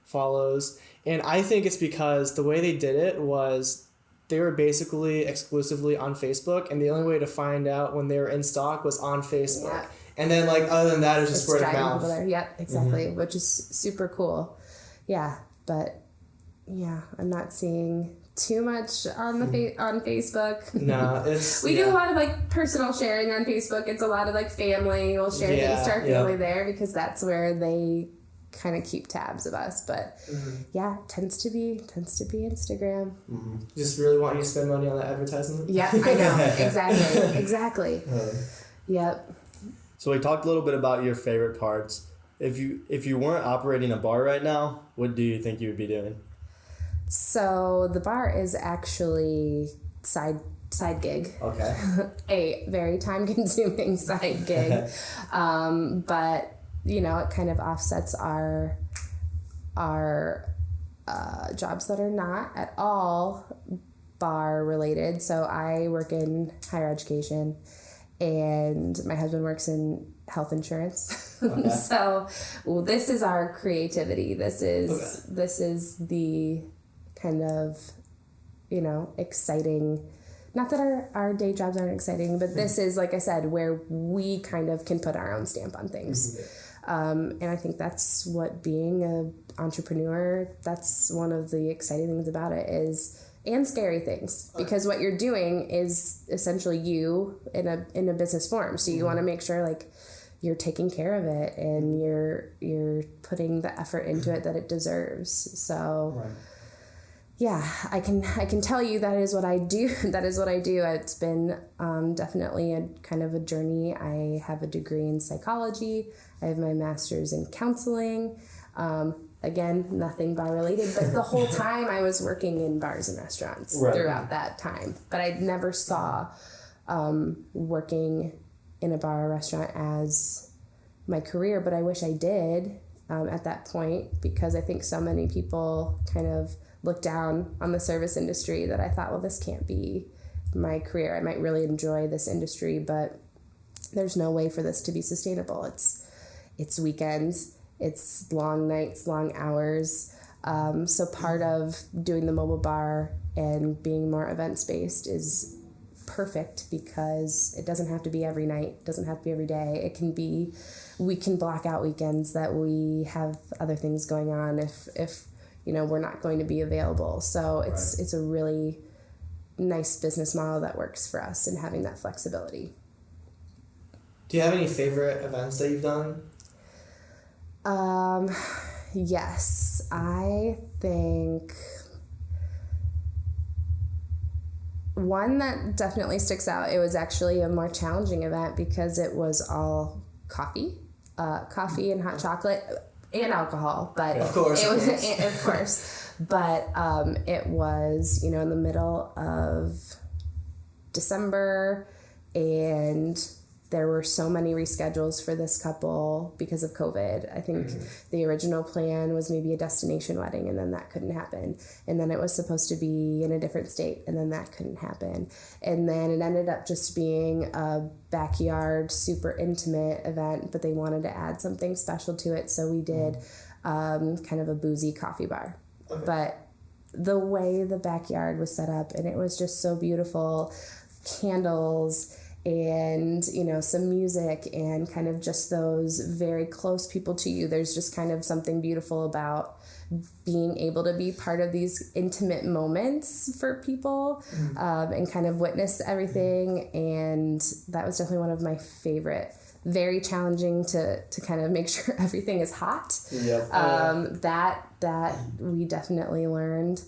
follows, and I think it's because the way they did it was they were basically exclusively on Facebook, and the only way to find out when they were in stock was on Facebook. Yeah. And then, like, other than that, it was just word of mouth. Yeah, exactly, which is super cool. Yeah, but, I'm not seeing too much on on Facebook. No, we do a lot of, like, personal sharing on Facebook. It's a lot of, like, family. We'll share things to our family there because that's where they kind of keep tabs of us, but tends to be Instagram. Just really want you to spend money on that advertisement. Yeah, I know. exactly. Yep. So we talked a little bit about your favorite parts. If you weren't operating a bar right now, what do you think you would be doing? So the bar is actually side side gig. Okay. A very time-consuming side gig. But, you know, it kind of offsets our jobs that are not at all bar related. So I work in higher education, and my husband works in health insurance. Okay. So this is our creativity. This is the kind of, you know, exciting, not that our day jobs aren't exciting, but this is, like I said, where we kind of can put our own stamp on things. And I think that's what being an entrepreneur, that's one of the exciting things about it is, and scary things, because what you're doing is essentially you in a business form. So you want to make sure like you're taking care of it and you're putting the effort into it that it deserves. So yeah, I can tell you that is what I do. That is what I do. It's been definitely a kind of a journey. I have a degree in psychology. I have my master's in counseling. Again, nothing bar related, but the whole time I was working in bars and restaurants throughout that time. But I never saw working in a bar or restaurant as my career, but I wish I did at that point, because I think so many people kind of look down on the service industry that I thought, well, this can't be my career. I might really enjoy this industry, but there's no way for this to be sustainable. It's weekends. It's long nights, long hours. So part of doing the mobile bar and being more events-based is perfect, because it doesn't have to be every night. It doesn't have to be every day. It can be, we can block out weekends that we have other things going on if you know, we're not going to be available. So it's a really nice business model that works for us, and having that flexibility. Do you have any favorite events that you've done? Yes, I think one that definitely sticks out, it was actually a more challenging event because it was all coffee and hot chocolate and alcohol, but of course, but it was, you know, in the middle of December, and there were so many reschedules for this couple because of COVID. I think the original plan was maybe a destination wedding, and then that couldn't happen. And then it was supposed to be in a different state, and then that couldn't happen. And then it ended up just being a backyard, super intimate event, but they wanted to add something special to it. So we did kind of a boozy coffee bar. Okay. But the way the backyard was set up, and it was just so beautiful, candles and, you know, some music and kind of just those very close people to you. There's just kind of something beautiful about being able to be part of these intimate moments for people and kind of witness everything. And that was definitely one of my favorite. Very challenging to kind of make sure everything is hot. Yep. That we definitely learned.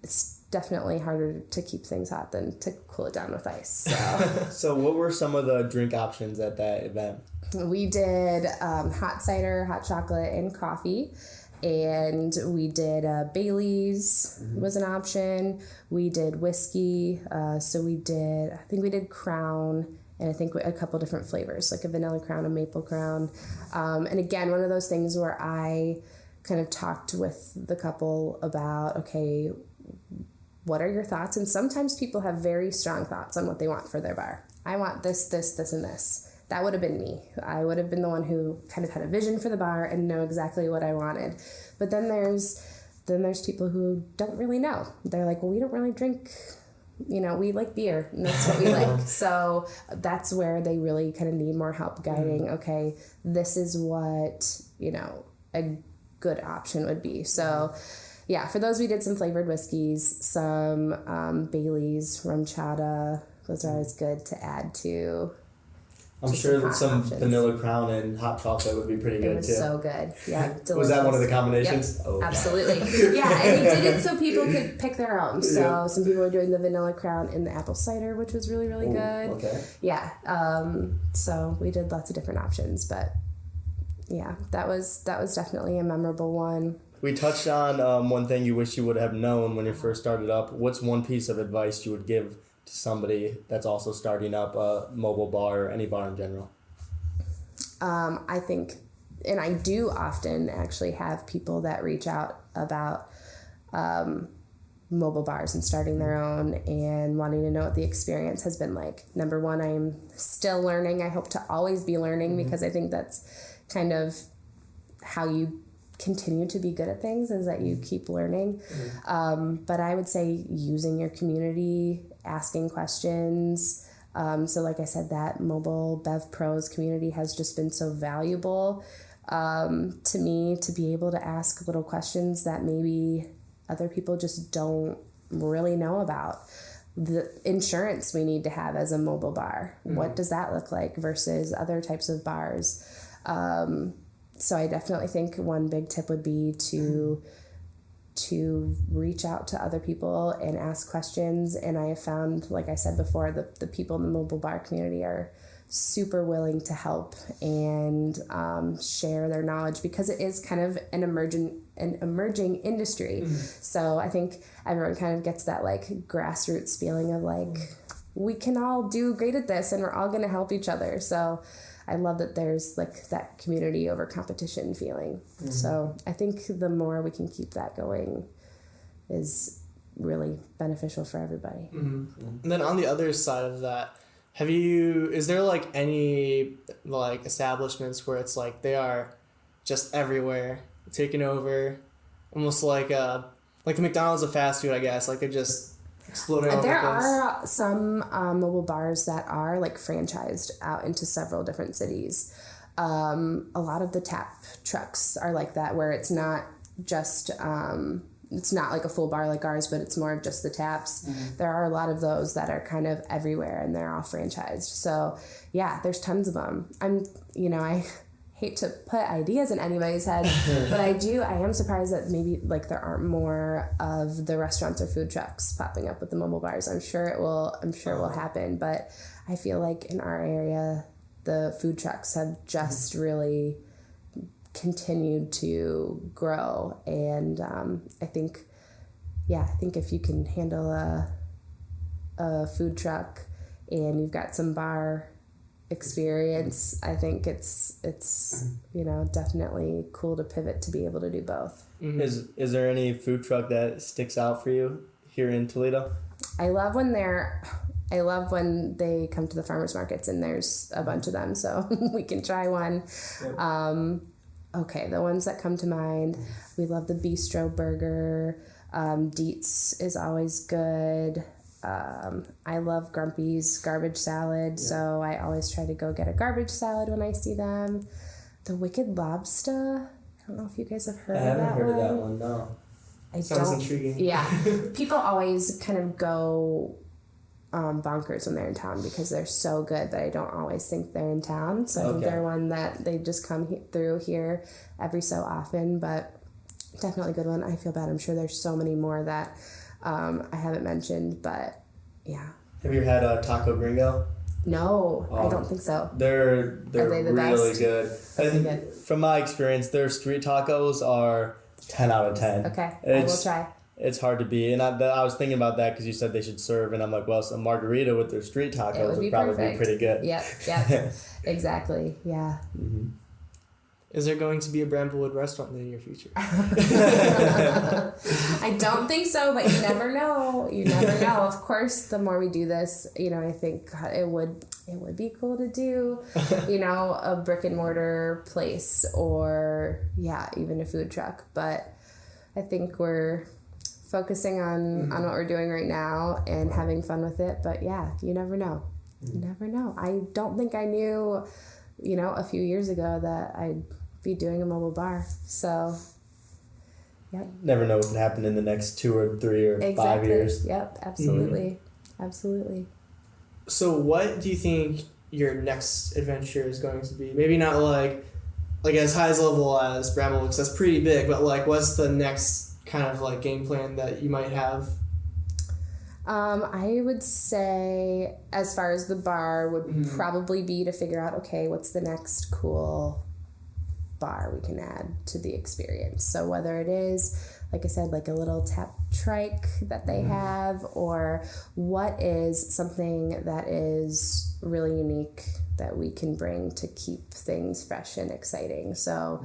It's definitely harder to keep things hot than to cool it down with ice. So, so what were some of the drink options at that event? We did hot cider, hot chocolate, and coffee. And we did Bailey's was an option. We did whiskey. So we did Crown, and I think a couple different flavors, like a vanilla Crown, a maple Crown. And again, one of those things where I kind of talked with the couple about, okay, what are your thoughts? And sometimes people have very strong thoughts on what they want for their bar. I want this, this, this, and this. That would have been me. I would have been the one who kind of had a vision for the bar and know exactly what I wanted. But then there's people who don't really know. They're like, well, we don't really drink, you know, we like beer, and that's what we like. So that's where they really kind of need more help guiding, okay, this is what, you know, a good option would be. So yeah, for those we did some flavored whiskeys, some Bailey's, rum chata. Those are always good to add to. I'm sure that some options. Vanilla Crown and hot chocolate would be pretty good too. It was so good. Yeah, delicious. Was that one of the combinations? Yep, oh, absolutely. Yeah, and we did it so people could pick their own. So some people were doing the Vanilla Crown and the apple cider, which was really, really good. Okay. Yeah. So we did lots of different options, but yeah, that was definitely a memorable one. We touched on one thing you wish you would have known when you first started up. What's one piece of advice you would give to somebody that's also starting up a mobile bar or any bar in general? I think, and I do often actually have people that reach out about mobile bars and starting their own and wanting to know what the experience has been like. Number one, I'm still learning. I hope to always be learning because I think that's kind of how you continue to be good at things, is that you keep learning. But I would say using your community, asking questions. So like I said, that mobile Bev Pros community has just been so valuable to me, to be able to ask little questions that maybe other people just don't really know about. The insurance we need to have as a mobile bar. What does that look like versus other types of bars? So I definitely think one big tip would be to reach out to other people and ask questions. And I have found, like I said before, the people in the mobile bar community are super willing to help and share their knowledge, because it is kind of an emerging industry. So I think everyone kind of gets that like grassroots feeling of like, we can all do great at this and we're all going to help each other. So I love that there's like that community over competition feeling. So I think the more we can keep that going is really beneficial for everybody. And then on the other side of that, is there like any like establishments where it's like they are just everywhere, taking over, almost like the McDonald's of fast food, I guess, like they're just exploding all over the place? There are some mobile bars that are like franchised out into several different cities. A lot of the tap trucks are like that, where it's not just it's not like a full bar like ours, but it's more of just the taps. There are a lot of those that are kind of everywhere and they're all franchised. So yeah, there's tons of them. I hate to put ideas in anybody's head, but I am surprised that maybe like there aren't more of the restaurants or food trucks popping up with the mobile bars. I'm sure it will happen, but I feel like in our area, the food trucks have just really continued to grow. And I think if you can handle a food truck and you've got some bar experience, I think it's definitely cool to pivot to be able to do both. Is there any food truck that sticks out for you here in Toledo? I love when they come to the farmers markets and there's a bunch of them, so we can try one. Okay, the ones that come to mind, we love the bistro burger. Dietz is always good. I love Grumpy's garbage salad, so I always try to go get a garbage salad when I see them. The Wicked Lobster, I don't know if you guys have heard of that one. I haven't heard of that one, no. Sounds intriguing. Yeah. People always kind of go bonkers when they're in town because they're so good, but I don't always think they're in town. So I think they're one that they just come through here every so often, but definitely a good one. I feel bad. I'm sure there's so many more that I haven't mentioned, but yeah. Have you had a Taco Gringo? No, I don't think so. They're Are they the really best? Good. From my experience, their street tacos are 10 out of 10. Okay, I will try. It's hard to beat. And I was thinking about that because you said they should serve, and I'm like, well, some margarita with their street tacos would probably be pretty good. Yep. Exactly, yeah. Is there going to be a Bramblewood restaurant in the near future? I don't think so, but you never know. You never know. Of course, the more we do this, I think it would be cool to do, a brick and mortar place or, even a food truck. But I think we're focusing on what we're doing right now and having fun with it. But yeah, you never know. You never know. I don't think I knew, a few years ago that I'd be doing a mobile bar. So, yep. Never know what can happen in the next 2 or 3 or 5 years. Yep, absolutely. Absolutely. So what do you think your next adventure is going to be? Maybe not like as high as level as Bramblewood, because that's pretty big, but what's the next kind of game plan that you might have? I would say, as far as the bar, would probably be to figure out, okay, what's the next cool bar we can add to the experience. So whether it is, like I said, like a little tap trike that they have, or what is something that is really unique that we can bring to keep things fresh and exciting. So,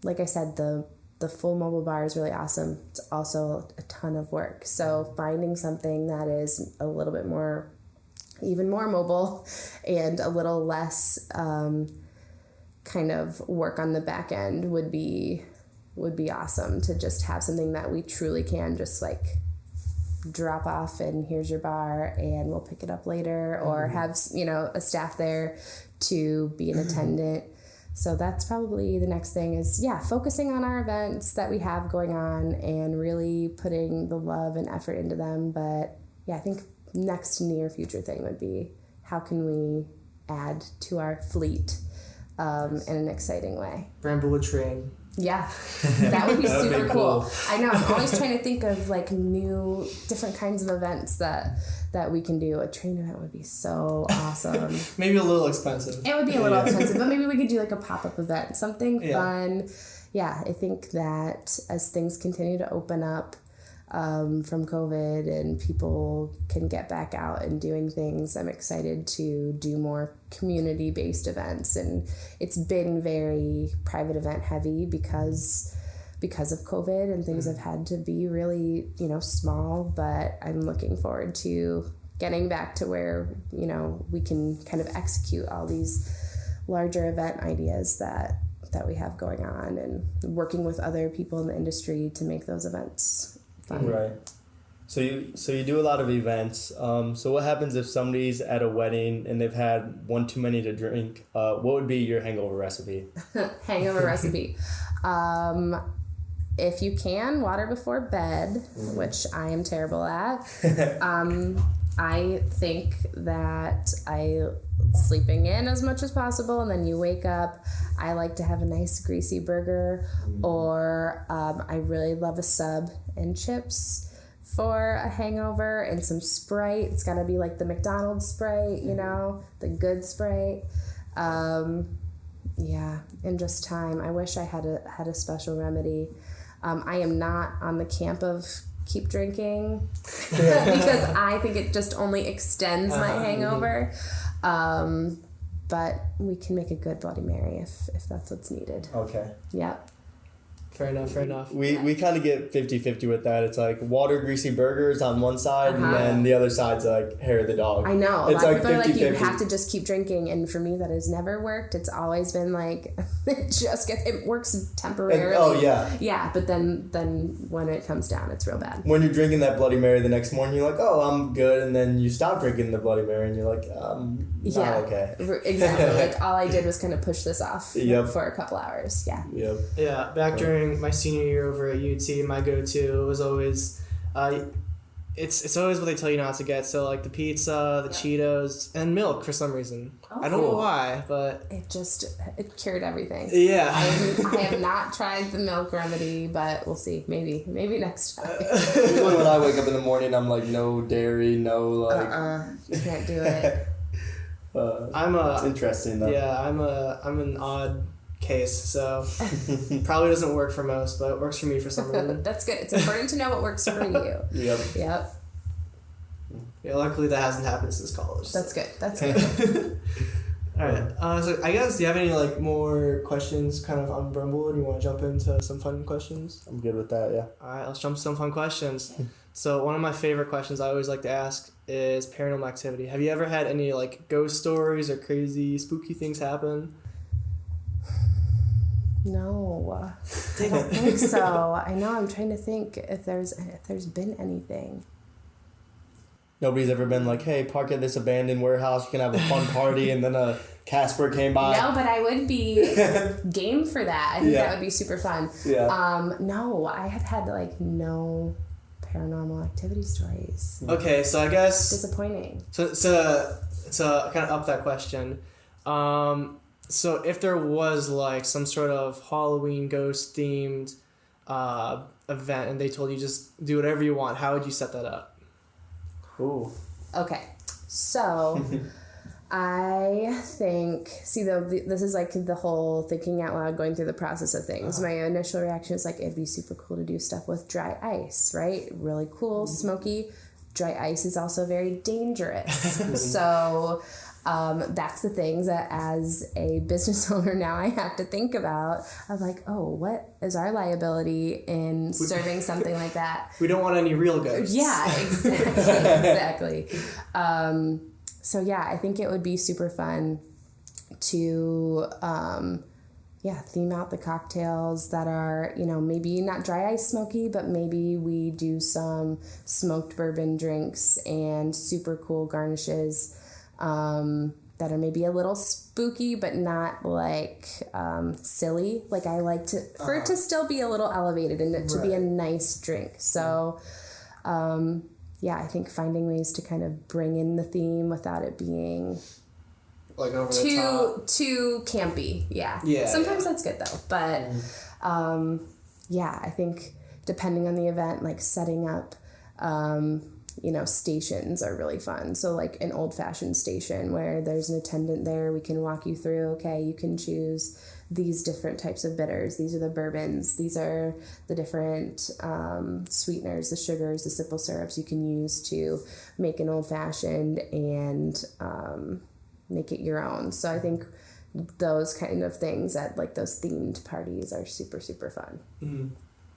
like I said, the full mobile bar is really awesome. It's also a ton of work. So finding something that is a little bit more, even more mobile and a little less kind of work on the back end would be awesome, to just have something that we truly can just like drop off and here's your bar and we'll pick it up later, or have, you know, a staff there to be an attendant. So that's probably the next thing is, focusing on our events that we have going on and really putting the love and effort into them. But I think next near future thing would be, how can we add to our fleet in an exciting way? Bramblewood train. Yeah, that would be super cool. Cool. I know. I'm always trying to think of like new, different kinds of events that we can do. A train event would be so awesome. Maybe a little expensive. It would be a little expensive, but maybe we could do like a pop-up event, something fun. Yeah, I think that as things continue to open up from COVID and people can get back out and doing things, I'm excited to do more community-based events. And it's been very private event heavy because of COVID, and things have had to be really, you know, small. But I'm looking forward to getting back to where, you know, we can kind of execute all these larger event ideas that we have going on, and working with other people in the industry to make those events fun. Right. So you do a lot of events. So what happens if somebody's at a wedding and they've had one too many to drink? What would be your hangover recipe? Hangover recipe. If you can, water before bed, which I am terrible at. I think that sleeping in as much as possible, and then you wake up. I like to have a nice greasy burger, or I really love a sub and chips for a hangover, and some Sprite. It's got to be like the McDonald's Sprite, you know, the good Sprite. And just time. I wish I had a special remedy. I am not on the camp of keep drinking because I think it just only extends my hangover. But we can make a good Bloody Mary if that's what's needed. Okay. Yep. Fair enough. We kind of get 50-50 with that. It's like water greasy burgers on one side, and then the other side's like hair of the dog. I know. It's a lot like of people are like, 50-50. you have to just keep drinking, and for me that has never worked. It's always been like it works temporarily. Yeah, but then when it comes down, it's real bad. When you're drinking that Bloody Mary the next morning, you're like, oh, I'm good, and then you stop drinking the Bloody Mary, and you're like, not okay. Exactly. Like all I did was kind of push this off for a couple hours. Yeah. Yep. Yeah, back during my senior year over at UT, my go-to was always, it's always what they tell you not to get. So like the pizza, the Cheetos, and milk for some reason. I don't know why, but it cured everything. Yeah. I have not tried the milk remedy, but we'll see. Maybe next time. Usually when I wake up in the morning, I'm like, no dairy, no like. Can't do it. It's interesting though. Yeah, I'm an odd case, so probably doesn't work for most, but it works for me for some reason. That's good. It's important to know what works for you. Yep. Yeah, luckily that hasn't happened since college. That's good. That's good. All right. So I guess, do you have any like more questions kind of on Bramblewood? You want to jump into some fun questions? I'm good with that, yeah. All right, let's jump to some fun questions. So one of my favorite questions I always like to ask is paranormal activity. Have you ever had any like ghost stories or crazy spooky things happen? No, I don't think so. I know. I'm trying to think if there's been anything. Nobody's ever been like, hey, park at this abandoned warehouse, you can have a fun party, and then a Casper came by. No, but I would be game for that. I think that would be super fun. Yeah. No, I have had like no paranormal activity stories. Okay, so I guess disappointing. So kind of up that question. So if there was like some sort of Halloween ghost themed event and they told you just do whatever you want, how would you set that up? Ooh. Okay, so I think, this is like the whole thinking out loud, going through the process of things. My initial reaction is like, it'd be super cool to do stuff with dry ice, right? Really cool, smoky. Dry ice is also very dangerous. So that's the things that as a business owner now I have to think about. I'm like, oh, what is our liability in serving something like that? We don't want any real ghosts. Yeah, exactly. So yeah, I think it would be super fun to, theme out the cocktails that are, maybe not dry ice smoky, but maybe we do some smoked bourbon drinks and super cool garnishes that are maybe a little spooky, but not like silly. Like I like for it to still be a little elevated and to be a nice drink. So, I think finding ways to kind of bring in the theme without it being like over the top. Too campy. Yeah. Sometimes that's good though. But I think depending on the event, like setting up stations are really fun. So like an old fashioned station where there's an attendant there, we can walk you through, okay, you can choose these different types of bitters. These are the bourbons. These are the different sweeteners, the sugars, the simple syrups you can use to make an old fashioned and make it your own. So I think those kind of things at like those themed parties are super, super fun. Mm-hmm.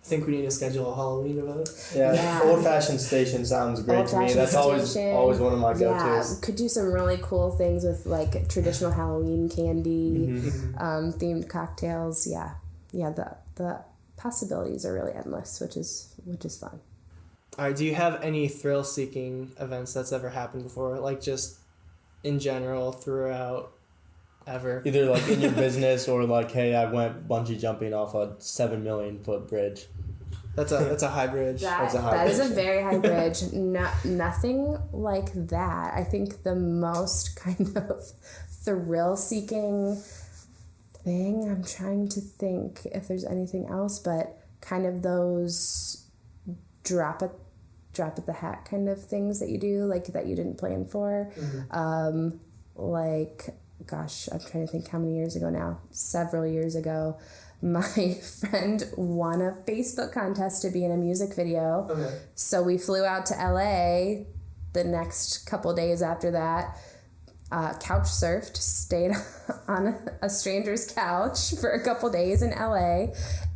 I think we need to schedule a Halloween event. Yeah. Old-fashioned station sounds great to me. That's always one of my go-tos. Yeah, could do some really cool things with like traditional Halloween candy, themed cocktails. Yeah, the possibilities are really endless, which is fun. All right, do you have any thrill-seeking events that's ever happened before, like just in general throughout ever? Either like in your business or like, hey, I went bungee jumping off a 7 million foot bridge. That's a high bridge. That is a very high bridge. Nothing like that. I think the most kind of thrill-seeking thing, I'm trying to think if there's anything else, but kind of those drop at the hat kind of things that you do, like that you didn't plan for. Gosh, I'm trying to think how many years ago now. Several years ago, my friend won a Facebook contest to be in a music video. Okay. So we flew out to LA the next couple days after that, couch surfed, stayed on a stranger's couch for a couple days in LA,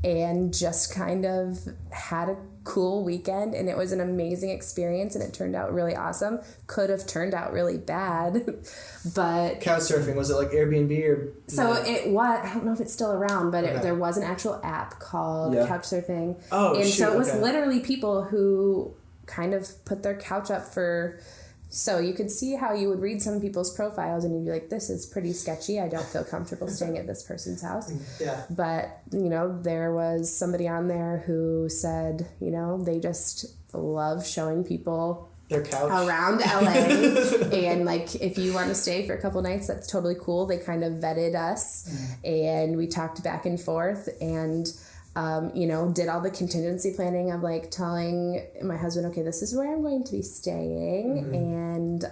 and just kind of had a cool weekend, and it was an amazing experience, and it turned out really awesome. Could have turned out really bad, but couch surfing, was it like Airbnb or? So it was. I don't know if it's still around, but there was an actual app called couch surfing. Oh, and so it was literally people who kind of put their couch up for. So you could see how you would read some people's profiles and you'd be like, this is pretty sketchy. I don't feel comfortable staying at this person's house. Yeah. But, there was somebody on there who said, they just love showing people their couch around LA. And like, if you want to stay for a couple nights, that's totally cool. They kind of vetted us and we talked back and forth and did all the contingency planning of like telling my husband, okay, this is where I'm going to be staying. And,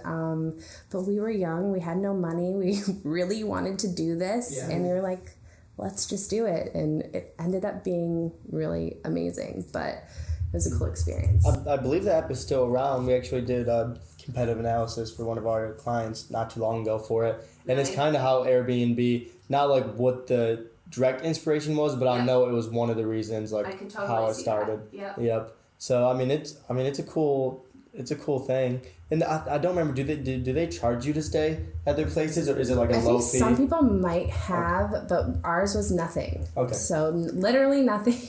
but we were young, we had no money. We really wanted to do this. And we were like, let's just do it. And it ended up being really amazing, but it was a cool experience. I believe the app is still around. We actually did a competitive analysis for one of our clients not too long ago for it. And it's kind of how Airbnb, not like what the direct inspiration was, but I know it was one of the reasons like how it started. Yep. So it's a cool thing. And I don't remember, do they charge you to stay at their places, or is it like a low fee? Some people might have, but ours was nothing. Okay. So literally nothing.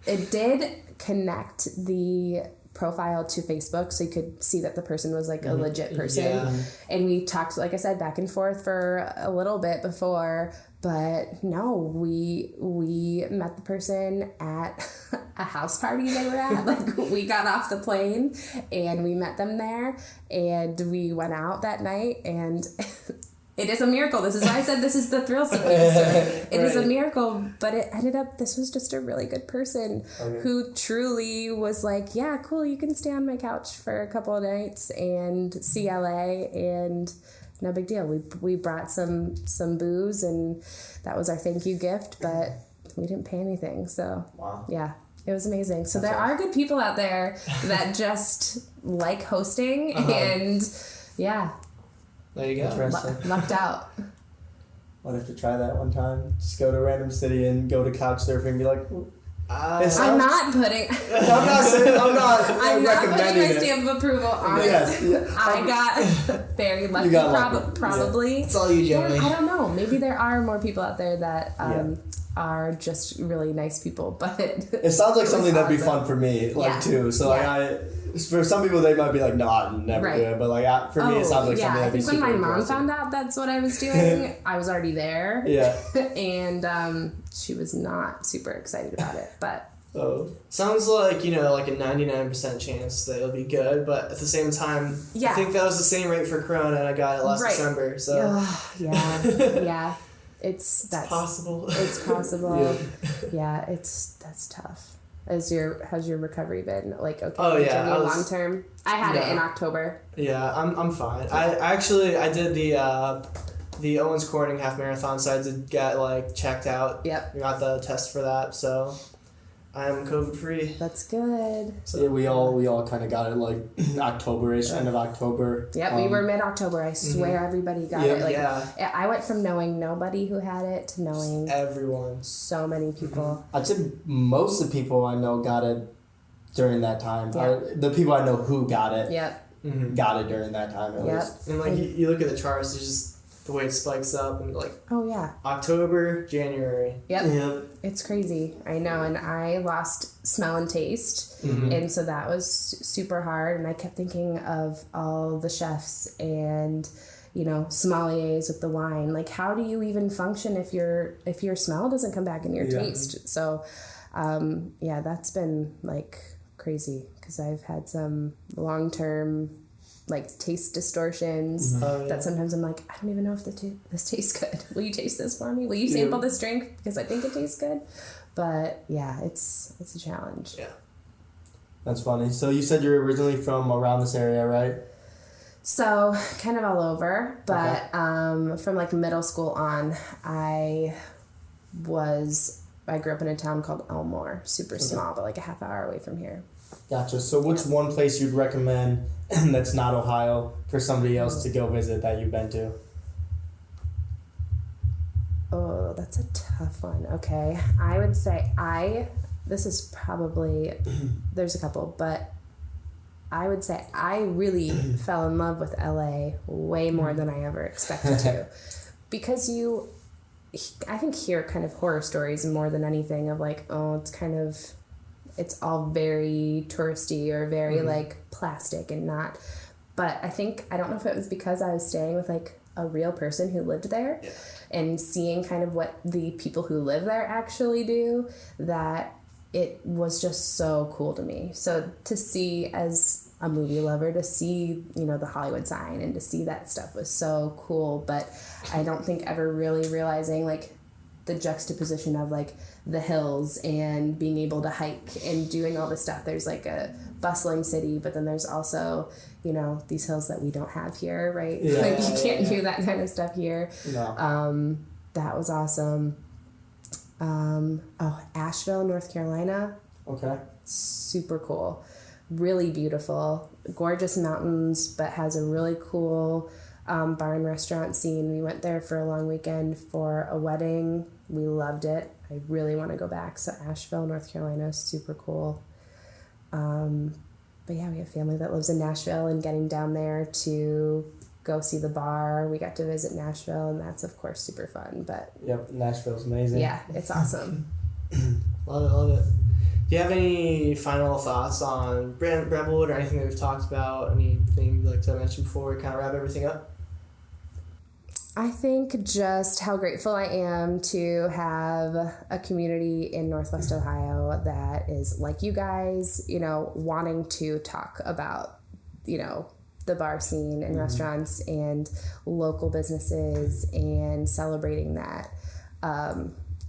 It did connect the profile to Facebook, so you could see that the person was like a legit person. And we talked, like I said, back and forth for a little bit before, but no, we met the person at a house party they were at. Like, we got off the plane and we met them there, and we went out that night, and It is a miracle. This is why I said this is the thrill sequence. It is a miracle, but it ended up, this was just a really good person who truly was like, yeah, cool, you can stay on my couch for a couple of nights and see LA, and no big deal. We brought some booze, and that was our thank you gift, but we didn't pay anything. So yeah, it was amazing. So there are good people out there that just like hosting and yeah. There you go. Lucked out. I'll have to try that one time. Just go to a random city and go to couch surfing and be like, I'm not putting my stamp of approval on it. I got very lucky. Probably. It's all you, Jamie. Yeah, I don't know. Maybe there are more people out there that are just really nice people, but it sounds like something that'd be fun for me, too. So for some people they might be like, no, I'd never do it, but for me it sounds like something that'd be super when my mom impressive. found out that's what I was doing, I was already there. Yeah. And she was not super excited about it, but sounds like, like a 99% chance that it'll be good, but at the same time, I think that was the same rate for Corona, and I got it last December, so yeah. It's possible. It's possible. Yeah, that's tough. Has your recovery been like okay? Long term. I had it in October. Yeah, I'm fine. I did the Owens Corning half marathon, so I did get checked out. Yep. I got the test for that, so I'm COVID free. That's good. So we all kind of got it October-ish, end of October. Yeah, we were mid-October. I swear everybody got it. I went from knowing nobody who had it to knowing everyone. So many people. I'd say most of the people I know got it during that time. The people I know who got it got it during that time at least. And you look at the charts, it's just the way it spikes up and October, January. Yep. It's crazy. I know. And I lost smell and taste. And so that was super hard. And I kept thinking of all the chefs and, sommeliers with the wine. Like, how do you even function if your smell doesn't come back in your taste? So, that's been crazy because I've had some long-term taste distortions that sometimes I'm like, I don't even know if this tastes good. Will you taste this for me? Will you sample this drink because I think it tastes good? But yeah, it's a challenge. Yeah, that's funny. So you said you're originally from around this area, right? So kind of all over, but from middle school on, I grew up in a town called Elmore, super small, but a half hour away from here. Gotcha. So what's one place you'd recommend that's not Ohio for somebody else to go visit that you've been to? Oh, that's a tough one. Okay. I would say this is probably, there's a couple, but I would say I really fell in love with LA way more than I ever expected to. Because I think hear kind of horror stories more than anything of it's all very touristy or very plastic and not. But I don't know if it was because I was staying with a real person who lived there and seeing kind of what the people who live there actually do, that it was just so cool to me. So to see, as a movie lover, to see, the Hollywood sign and to see that stuff was so cool. But I don't think ever really realizing the juxtaposition of the hills and being able to hike and doing all this stuff. There's a bustling city, but then there's also, these hills that we don't have here, right? You can't do that kind of stuff here. No. That was awesome. Asheville, North Carolina. Okay. Super cool. Really beautiful. Gorgeous mountains, but has a really cool bar and restaurant scene. We went there for a long weekend for a wedding. We loved it. I really want to go back. So Asheville, North Carolina, super cool. But yeah, we have family that lives in Nashville, and getting down there to go see the bar. We got to visit Nashville, and that's of course super fun. But yep, Nashville's amazing. Yeah, it's awesome. Love it. Do you have any final thoughts on Bramblewood or anything that we've talked about? Anything you'd like to mention before we kind of wrap everything up? I think just how grateful I am to have a community in Northwest Ohio that is like you guys, wanting to talk about, the the bar scene and restaurants and local businesses and celebrating that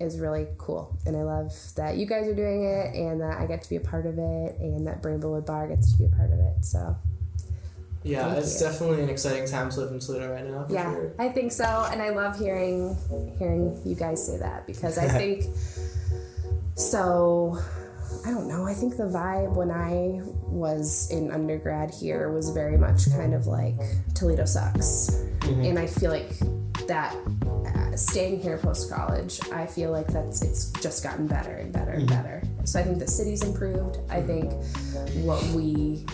is really cool. And I love that you guys are doing it and that I get to be a part of it and that Bramblewood Bar gets to be a part of it. So yeah, it's definitely an exciting time to live in Toledo right now. Yeah, sure. I think so. And I love hearing you guys say that because I think so. I don't know. I think the vibe when I was in undergrad here was very much kind of like Toledo sucks. Mm-hmm. And I feel like that staying here post-college, I feel like it's just gotten better and better and better. So I think the city's improved. I think what we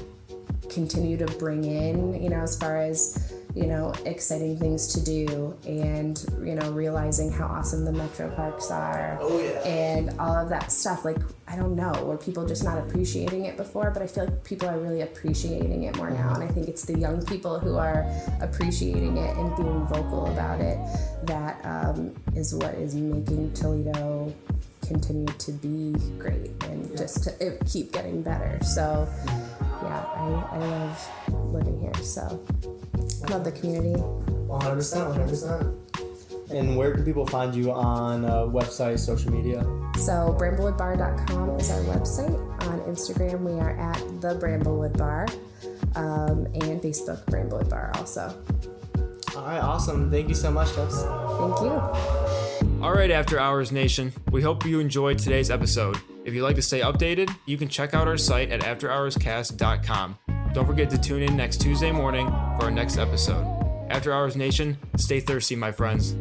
continue to bring in, you know, as far as, you know, exciting things to do and, you know, realizing how awesome the metro parks are. Oh, yeah. And all of that stuff. Like, I don't know, were people just not appreciating it before? But I feel like people are really appreciating it more now. And I think it's the young people who are appreciating it and being vocal about it that is what is making Toledo continue to be great and just to keep getting better. So yeah, I love living here. So love the community. 100%. And where can people find you on website, social media? So bramblewoodbar.com is our website. On Instagram, we are at the Bramblewood Bar, and Facebook, Bramblewood Bar also. All right, awesome. Thank you so much, Jess. Thank you. All right, After Hours Nation, we hope you enjoyed today's episode. If you'd like to stay updated, you can check out our site at afterhourscast.com. Don't forget to tune in next Tuesday morning for our next episode. After Hours Nation, stay thirsty, my friends.